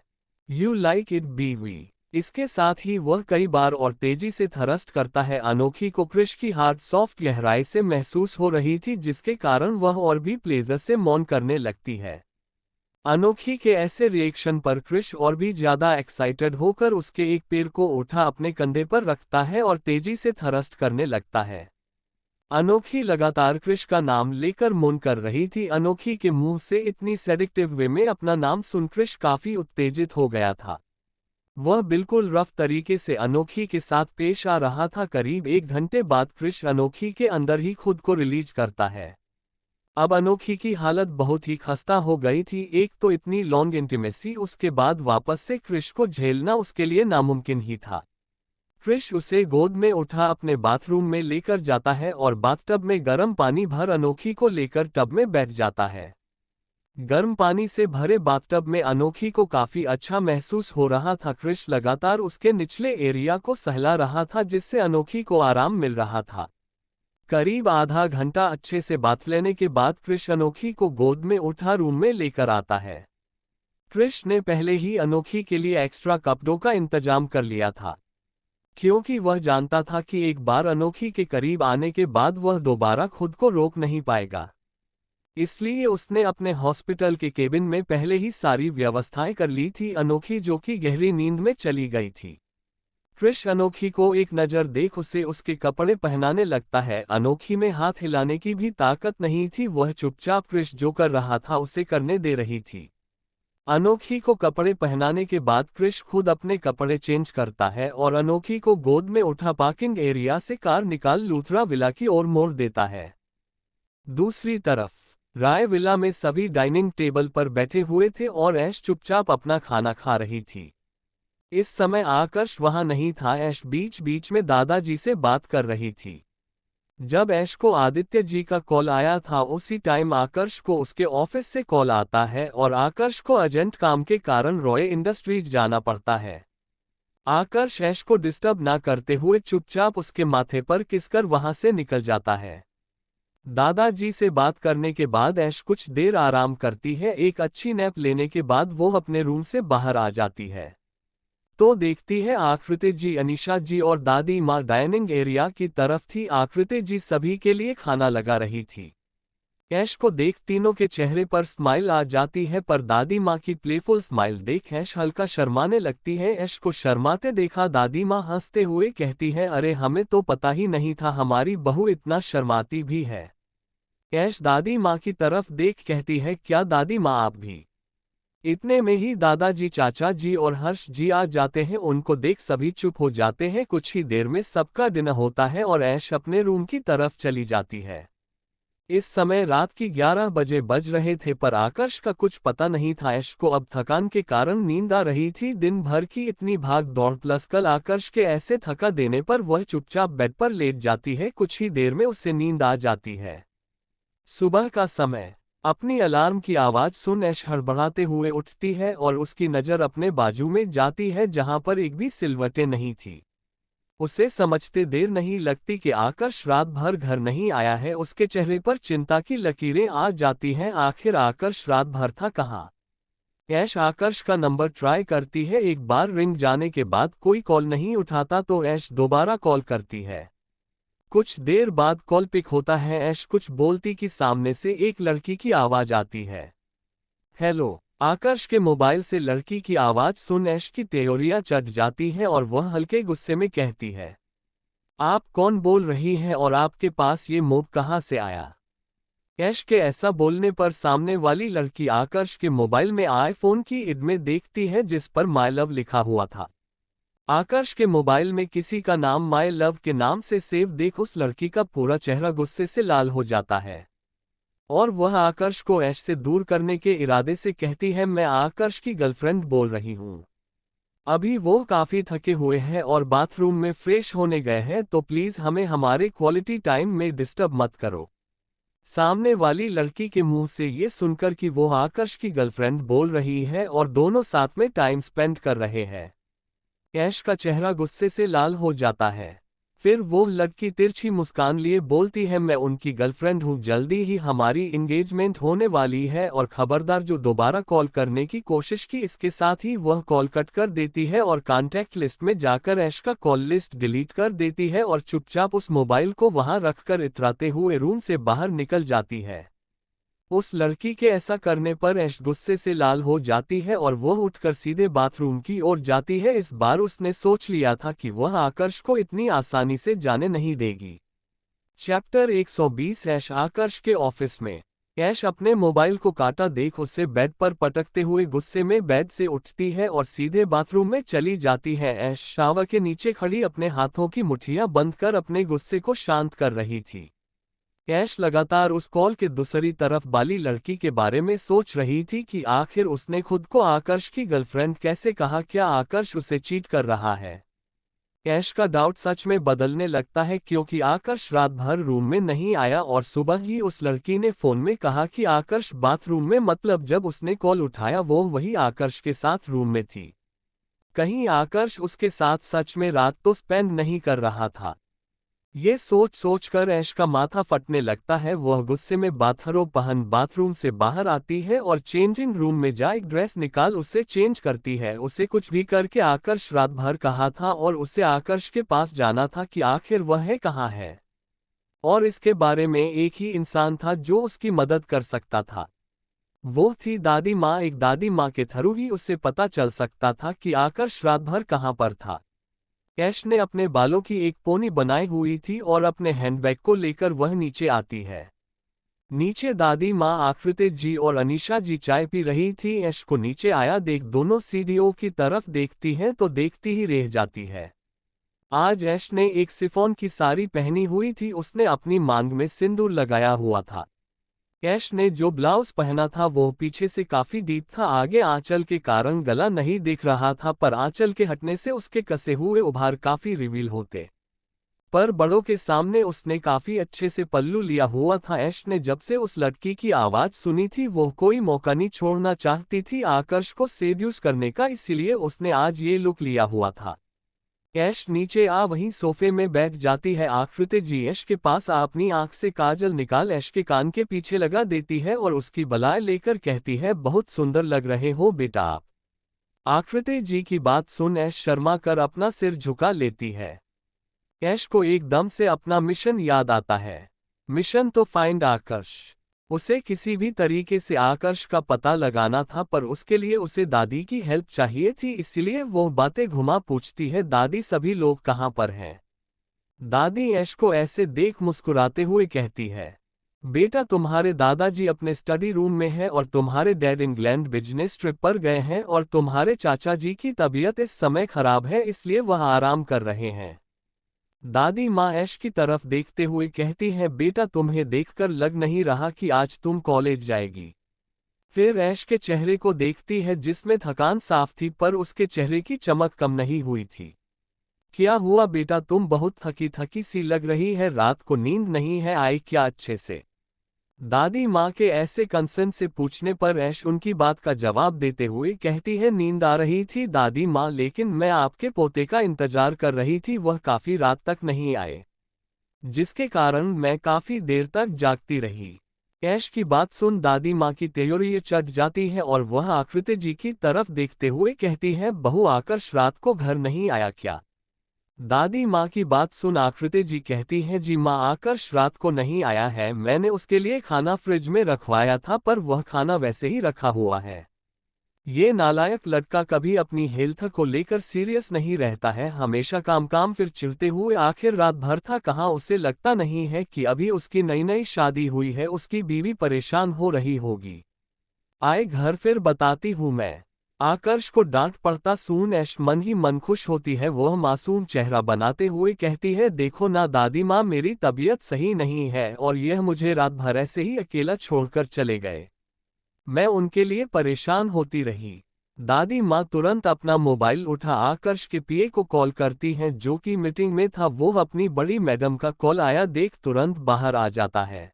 यू लाइक इट बीवी। इसके साथ ही वह कई बार और तेजी से थ्रस्ट करता है। अनोखी को क्रिश की हार्ट सॉफ्ट गहराई से महसूस हो रही थी जिसके कारण वह और भी प्लेजर से मौन करने लगती है। अनोखी के ऐसे रिएक्शन पर क्रिश और भी ज्यादा एक्साइटेड होकर उसके एक पैर को उठा अपने कंधे पर रखता है और तेजी से थ्रस्ट करने लगता है। अनोखी लगातार क्रिश का नाम लेकर मौन कर रही थी। अनोखी के मुंह से इतनी सेडिक्टिव वे में अपना नाम सुन क्रिश काफी उत्तेजित हो गया था। वह बिल्कुल रफ तरीके से अनोखी के साथ पेश आ रहा था। करीब 1 घंटे बाद क्रिश अनोखी के अंदर ही खुद को रिलीज करता है। अब अनोखी की हालत बहुत ही खस्ता हो गई थी, एक तो इतनी लॉन्ग इंटीमेसी, उसके बाद वापस से क्रिश को झेलना उसके लिए नामुमकिन ही था। क्रिश उसे गोद में उठा अपने बाथरूम में लेकर जाता है और बाथटब में गर्म पानी भर अनोखी को लेकर टब में बैठ जाता है। गर्म पानी से भरे बाथटब में अनोखी को काफी अच्छा महसूस हो रहा था। क्रिश लगातार उसके निचले एरिया को सहला रहा था जिससे अनोखी को आराम मिल रहा था। करीब आधा घंटा अच्छे से बाथ लेने के बाद क्रिश अनोखी को गोद में उठा रूम में लेकर आता है। क्रिश ने पहले ही अनोखी के लिए एक्स्ट्रा कपड़ों का इंतजाम कर लिया था क्योंकि वह जानता था कि एक बार अनोखी के करीब आने के बाद वह दोबारा खुद को रोक नहीं पाएगा। इसलिए उसने अपने हॉस्पिटल के केबिन में पहले ही सारी व्यवस्थाएं कर ली थी। अनोखी जो कि गहरी नींद में चली गई थी। क्रिश अनोखी को एक नज़र देख उसे उसके कपड़े पहनाने लगता है। अनोखी में हाथ हिलाने की भी ताकत नहीं थी, वह चुपचाप क्रिश जो कर रहा था उसे करने दे रही थी। अनोखी को कपड़े पहनाने के बाद क्रिश खुद अपने कपड़े चेंज करता है और अनोखी को गोद में उठा पार्किंग एरिया से कार निकाल लूथरा विला की ओर मोड़ देता है। दूसरी तरफ राय विला में सभी डाइनिंग टेबल पर बैठे हुए थे और ऐश चुपचाप अपना खाना खा रही थी। इस समय आकर्ष वहां नहीं था। ऐश बीच बीच में दादाजी से बात कर रही थी। जब ऐश को आदित्य जी का कॉल आया था उसी टाइम आकर्ष को उसके ऑफिस से कॉल आता है और आकर्ष को अर्जेंट काम के कारण रॉय इंडस्ट्रीज जाना पड़ता है। आकर्ष ऐश को डिस्टर्ब ना करते हुए चुपचाप उसके माथे पर किसकर वहां से निकल जाता है। दादाजी से बात करने के बाद ऐश कुछ देर आराम करती है। एक अच्छी नैप लेने के बाद वो अपने रूम से बाहर आ जाती है तो देखती है आकृति जी, अनीशा जी और दादी माँ डाइनिंग एरिया की तरफ थी। आकृति जी सभी के लिए खाना लगा रही थी। ऐश को देख तीनों के चेहरे पर स्माइल आ जाती है पर दादी माँ की प्लेफुल स्माइल देख ऐश हल्का शर्माने लगती है। ऐश को शर्माते देखा दादी माँ हंसते हुए कहती है अरे हमें तो पता ही नहीं था हमारी बहू इतना शर्माती भी है। ऐश दादी माँ की तरफ देख कहती है क्या दादी माँ आप भी इतने में ही दादाजी, चाचा जी और हर्ष जी आ जाते हैं। उनको देख सभी चुप हो जाते हैं। कुछ ही देर में सबका डिनर होता है और ऐश अपने रूम की तरफ चली जाती है। इस समय रात की 11 बजे बज रहे थे, पर आकर्ष का कुछ पता नहीं था। ऐश को अब थकान के कारण नींद आ रही थी। दिन भर की इतनी भाग दौड़ प्लस कल आकर्ष के ऐसे थका देने पर वह चुपचाप बेड पर लेट जाती है। कुछ ही देर में उसे नींद आ जाती है। सुबह का समय। अपनी अलार्म की आवाज सुन ऐश हड़बड़ाते हुए उठती है और उसकी नज़र अपने बाजू में जाती है जहां पर एक भी सिलवटें नहीं थी। उसे समझते देर नहीं लगती कि आकर्ष रात भर घर नहीं आया है। उसके चेहरे पर चिंता की लकीरें आ जाती हैं। आखिर आकर्ष रात भर था कहाँ? ऐश आकर्ष का नंबर ट्राई करती है। एक बार रिंग जाने के बाद कोई कॉल नहीं उठाता तो ऐश दोबारा कॉल करती है। कुछ देर बाद कॉल पिक होता है। ऐश कुछ बोलती कि सामने से एक लड़की की आवाज आती है। हेलो। आकर्ष के मोबाइल से लड़की की आवाज सुन ऐश की त्योरियां चढ़ जाती हैं और वह हल्के गुस्से में कहती है, आप कौन बोल रही हैं और आपके पास ये मोब कहाँ से आया? ऐश के ऐसा बोलने पर सामने वाली लड़की आकर्ष के मोबाइल में आईफोन की इड में देखती है जिस पर माय लव लिखा हुआ था। आकर्ष के मोबाइल में किसी का नाम माय लव के नाम से सेव देख उस लड़की का पूरा चेहरा गुस्से से लाल हो जाता है और वह आकर्ष को ऐश से दूर करने के इरादे से कहती है, मैं आकर्ष की गर्लफ्रेंड बोल रही हूँ। अभी वो काफी थके हुए हैं और बाथरूम में फ्रेश होने गए हैं, तो प्लीज हमें हमारे क्वालिटी टाइम में डिस्टर्ब मत करो। सामने वाली लड़की के मुंह से ये सुनकर कि वो आकर्ष की गर्लफ्रेंड बोल रही है और दोनों साथ में टाइम स्पेंड कर रहे हैं, ऐश का चेहरा गुस्से से लाल हो जाता है। फिर वो लड़की तिरछी मुस्कान लिए बोलती है, मैं उनकी गर्लफ्रेंड हूँ, जल्दी ही हमारी एंगेजमेंट होने वाली है और खबरदार जो दोबारा कॉल करने की कोशिश की। इसके साथ ही वह कॉल कट कर देती है और कॉन्टैक्ट लिस्ट में जाकर ऐश का कॉल लिस्ट डिलीट कर देती है और चुपचाप उस मोबाइल को वहां रखकर इतराते हुए रूम से बाहर निकल जाती है। उस लड़की के ऐसा करने पर ऐश गुस्से से लाल हो जाती है और वह उठकर सीधे बाथरूम की ओर जाती है। इस बार उसने सोच लिया था कि वह आकर्ष को इतनी आसानी से जाने नहीं देगी। चैप्टर 120। ऐश आकर्ष के ऑफिस में। ऐश अपने मोबाइल को काटा देख उसे बेड पर पटकते हुए गुस्से में बेड से उठती है और सीधे बाथरूम में चली जाती है। ऐश शावर के नीचे खड़ी अपने हाथों की मुट्ठियां बंद कर अपने गुस्से को शांत कर रही थी। ऐश लगातार उस कॉल के दूसरी तरफ वाली लड़की के बारे में सोच रही थी कि आखिर उसने खुद को आकर्ष की गर्लफ्रेंड कैसे कहा। क्या आकर्ष उसे चीट कर रहा है? ऐश का डाउट सच में बदलने लगता है क्योंकि आकर्ष रात भर रूम में नहीं आया और सुबह ही उस लड़की ने फोन में कहा कि आकर्ष बाथरूम में, मतलब जब उसने कॉल उठाया वो वही आकर्ष के साथ रूम में थी। कहीं आकर्ष उसके साथ सच में रात तो स्पेंड नहीं कर रहा था। ये सोच कर ऐश का माथा फटने लगता है। वह गुस्से में बाथरोब पहन बाथरूम से बाहर आती है और चेंजिंग रूम में जा एक ड्रेस निकाल उसे चेंज करती है। उसे कुछ भी करके आकर्ष रात भर कहा था और उसे आकर्ष के पास जाना था कि आखिर वह है कहाँ है, और इसके बारे में एक ही इंसान था जो उसकी मदद कर सकता था, वो थी दादी माँ। एक दादी माँ के थ्रू ही उसे पता चल सकता था कि आकर्ष रात भर कहाँ पर था। ऐश ने अपने बालों की एक पोनी बनाई हुई थी और अपने हैंडबैग को लेकर वह नीचे आती है। नीचे दादी माँ आकृति जी और अनीशा जी चाय पी रही थी। ऐश को नीचे आया देख दोनों सीढ़ियों की तरफ देखती हैं तो देखती ही रह जाती है। आज ऐश ने एक शिफॉन की साड़ी पहनी हुई थी। उसने अपनी मांग में सिंदूर लगाया हुआ था। ऐश ने जो ब्लाउज पहना था वो पीछे से काफी डीप था। आगे आंचल के कारण गला नहीं दिख रहा था, पर आंचल के हटने से उसके कसे हुए उभार काफी रिवील होते। पर बड़ों के सामने उसने काफी अच्छे से पल्लू लिया हुआ था। ऐश ने जब से उस लड़की की आवाज सुनी थी वो कोई मौका नहीं छोड़ना चाहती थी आकर्ष को सेड्यूस करने का, इसीलिए उसने आज ये लुक लिया हुआ था। ऐश नीचे आ वहीं सोफे में बैठ जाती है। आकृति जी ऐश के पास अपनी आंख से काजल निकाल ऐश के कान के पीछे लगा देती है और उसकी बलाय लेकर कहती है, बहुत सुंदर लग रहे हो बेटा आप। आकृति जी की बात सुन ऐश शर्मा कर अपना सिर झुका लेती है। ऐश को एकदम से अपना मिशन याद आता है। मिशन तो फाइंड आकर्ष। उसे किसी भी तरीके से आकर्ष का पता लगाना था, पर उसके लिए उसे दादी की हेल्प चाहिए थी, इसलिए वो बातें घुमा पूछती है, दादी सभी लोग कहाँ पर हैं? दादी ऐश को ऐसे देख मुस्कुराते हुए कहती है, बेटा, तुम्हारे दादाजी अपने स्टडी रूम में हैं और तुम्हारे डैड इंग्लैंड बिजनेस ट्रिप पर गए हैं और तुम्हारे चाचा जी की तबीयत इस समय खराब है, इसलिए वह आराम कर रहे हैं। दादी माँ ऐश की तरफ देखते हुए कहती है, बेटा तुम्हें देखकर लग नहीं रहा कि आज तुम कॉलेज जाएगी। फिर ऐश के चेहरे को देखती है जिसमें थकान साफ थी, पर उसके चेहरे की चमक कम नहीं हुई थी। क्या हुआ बेटा, तुम बहुत थकी थकी सी लग रही है, रात को नींद नहीं है आई क्या अच्छे से? दादी माँ के ऐसे कंसर्न से पूछने पर ऐश उनकी बात का जवाब देते हुए कहती है, नींद आ रही थी दादी माँ, लेकिन मैं आपके पोते का इंतजार कर रही थी, वह काफी रात तक नहीं आए, जिसके कारण मैं काफी देर तक जागती रही। ऐश की बात सुन दादी माँ की त्योरी चढ़ जाती है और वह आकृति जी की तरफ देखते हुए कहती है, बहू आकर्ष रात को घर नहीं आया क्या? दादी माँ की बात सुन आकृति जी कहती हैं, जी माँ, आकर्ष रात को नहीं आया है, मैंने उसके लिए खाना फ्रिज में रखवाया था पर वह खाना वैसे ही रखा हुआ है। ये नालायक लड़का कभी अपनी हेल्थ को लेकर सीरियस नहीं रहता है, हमेशा काम काम फिर चिढ़ते हुए आखिर रात भर था कहाँ, उसे लगता नहीं है कि अभी उसकी नई नई शादी हुई है, उसकी बीवी परेशान हो रही होगी। आए घर फिर बताती हूँ मैं। आकर्ष को डांट पड़ता सुन ऐश मन ही मन खुश होती है, वह मासूम चेहरा बनाते हुए कहती है, देखो ना दादी माँ, मेरी तबीयत सही नहीं है और यह मुझे रात भर ऐसे ही अकेला छोड़कर चले गए, मैं उनके लिए परेशान होती रही। दादी माँ तुरंत अपना मोबाइल उठा आकर्ष के पीए को कॉल करती हैं जो कि मीटिंग में था, वो अपनी बड़ी मैडम का कॉल आया देख तुरंत बाहर आ जाता है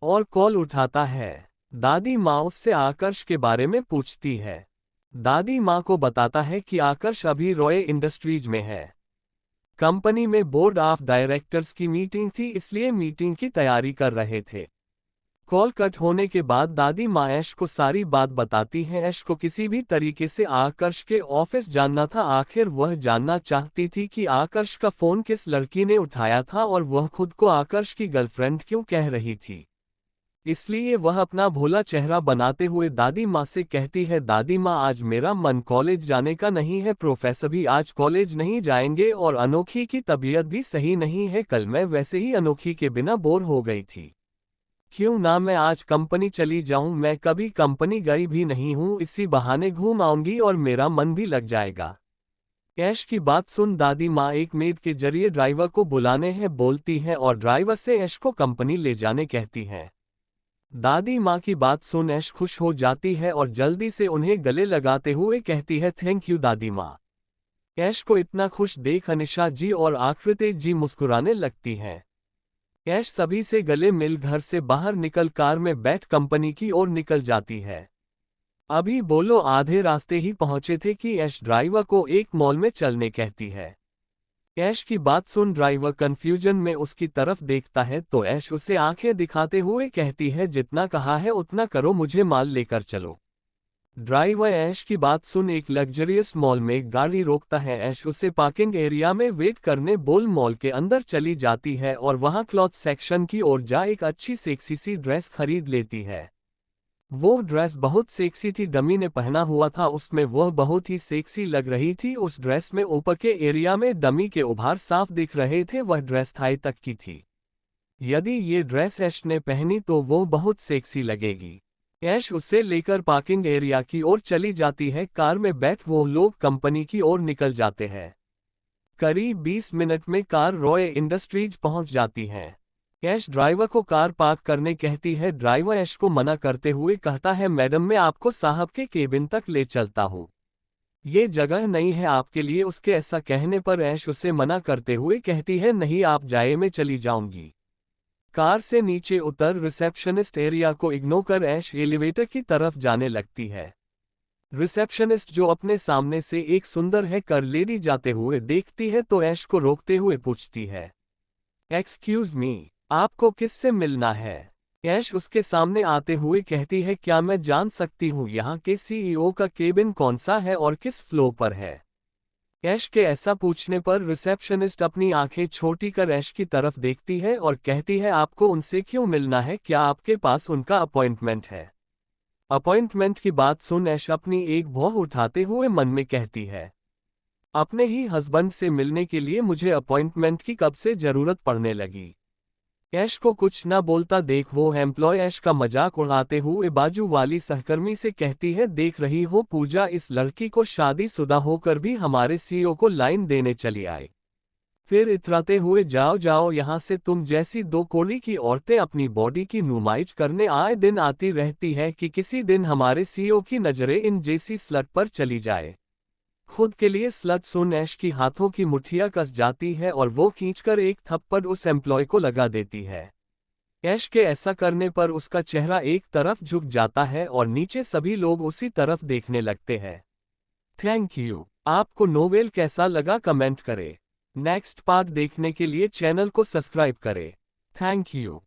और कॉल उठाता है। दादी माँ उससे आकर्ष के बारे में पूछती है। दादी माँ को बताता है कि आकर्ष अभी रॉय इंडस्ट्रीज में है, कंपनी में बोर्ड ऑफ डायरेक्टर्स की मीटिंग थी, इसलिए मीटिंग की तैयारी कर रहे थे। कॉल कट होने के बाद दादी माँ ऐश को सारी बात बताती हैं। ऐश को किसी भी तरीके से आकर्ष के ऑफिस जानना था, आखिर वह जानना चाहती थी कि आकर्ष का फोन किस लड़की ने उठाया था और वह खुद को आकर्ष की गर्लफ्रेंड क्यों कह रही थी। इसलिए वह अपना भोला चेहरा बनाते हुए दादी माँ से कहती है, दादी माँ, आज मेरा मन कॉलेज जाने का नहीं है, प्रोफेसर भी आज कॉलेज नहीं जाएंगे और अनोखी की तबीयत भी सही नहीं है, कल मैं वैसे ही अनोखी के बिना बोर हो गई थी, क्यों ना मैं आज कंपनी चली जाऊं, मैं कभी कंपनी गई भी नहीं हूं, इसी बहाने घूम आऊंगी और मेरा मन भी लग जाएगा। ऐश की बात सुन दादी माँ एक मेड के जरिए ड्राइवर को बुलाने हैं बोलती हैं और ड्राइवर से ऐश को कंपनी ले जाने कहती हैं। दादी माँ की बात सुन ऐश खुश हो जाती है और जल्दी से उन्हें गले लगाते हुए कहती है, थैंक यू दादी माँ। ऐश को इतना खुश देख अनिशा जी और आकृति जी मुस्कुराने लगती हैं। ऐश सभी से गले मिल घर से बाहर निकल कार में बैठ कंपनी की ओर निकल जाती है। अभी बोलो आधे रास्ते ही पहुंचे थे कि ऐश ड्राइवर को एक मॉल में चलने कहती है। ऐश की बात सुन ड्राइवर कंफ्यूजन में उसकी तरफ देखता है तो ऐश उसे आंखें दिखाते हुए कहती है, जितना कहा है उतना करो, मुझे माल लेकर चलो। ड्राइवर ऐश की बात सुन एक लग्जरियस मॉल में गाड़ी रोकता है। ऐश उसे पार्किंग एरिया में वेट करने बोल मॉल के अंदर चली जाती है और वहां क्लॉथ सेक्शन की ओर जा एक अच्छी सेक्सी सी ड्रेस खरीद लेती है। वो ड्रेस बहुत सेक्सी थी, डमी ने पहना हुआ था, उसमें वह बहुत ही सेक्सी लग रही थी। उस ड्रेस में ऊपर के एरिया में डमी के उभार साफ दिख रहे थे, वह ड्रेस थाई तक की थी। यदि ये ड्रेस ऐश ने पहनी तो वो बहुत सेक्सी लगेगी। ऐश उसे लेकर पार्किंग एरिया की ओर चली जाती है। कार में बैठ वो लोग कंपनी की ओर निकल जाते हैं। करीब 20 मिनट में कार रॉय इंडस्ट्रीज पहुंच जाती है। ऐश ड्राइवर को कार पार्क करने कहती है। ड्राइवर ऐश को मना करते हुए कहता है, मैडम मैं आपको साहब के केबिन तक ले चलता हूँ, ये जगह नहीं है आपके लिए। उसके ऐसा कहने पर ऐश उसे मना करते हुए कहती है, नहीं आप जाए, मैं चली जाऊंगी। कार से नीचे उतर रिसेप्शनिस्ट एरिया को इग्नोर कर ऐश एलिवेटर की तरफ जाने लगती है। रिसेप्शनिस्ट जो अपने सामने से एक सुंदर है कर लेडी जाते हुए देखती है तो ऐश को रोकते हुए पूछती है, एक्सक्यूज मी, आपको किससे मिलना है? ऐश उसके सामने आते हुए कहती है, क्या मैं जान सकती हूँ यहाँ के सीईओ का केबिन कौन सा है और किस फ्लोर पर है? ऐश के ऐसा पूछने पर रिसेप्शनिस्ट अपनी आंखें छोटी कर ऐश की तरफ देखती है और कहती है, आपको उनसे क्यों मिलना है, क्या आपके पास उनका अपॉइंटमेंट है? अपॉइंटमेंट की बात सुन ऐश अपनी एक भौं उठाते हुए मन में कहती है, अपने ही हस्बैंड से मिलने के लिए मुझे अपॉइंटमेंट की कब से जरूरत पड़ने लगी। ऐश को कुछ ना बोलता देख वो एम्प्लॉय ऐश का मजाक उड़ाते हुए बाजू वाली सहकर्मी से कहती है, देख रही हो पूजा, इस लड़की को शादीशुदा होकर भी हमारे सीईओ को लाइन देने चली आई। फिर इतराते हुए, जाओ जाओ यहाँ से, तुम जैसी दो कोली की औरतें अपनी बॉडी की नुमाइश करने आए दिन आती रहती है कि किसी दिन हमारे सीईओ की नजरें इन जैसी स्लट पर चली जाए। खुद के लिए स्लट सुन ऐश की हाथों की मुट्ठियां कस जाती है और वो खींचकर एक थप्पड़ उस एम्प्लॉय को लगा देती है। ऐश के ऐसा करने पर उसका चेहरा एक तरफ झुक जाता है और नीचे सभी लोग उसी तरफ देखने लगते हैं। Thank you. आपको नोवेल कैसा लगा कमेंट करें। नेक्स्ट पार्ट देखने के लिए चैनल को सब्सक्राइब करें। Thank you.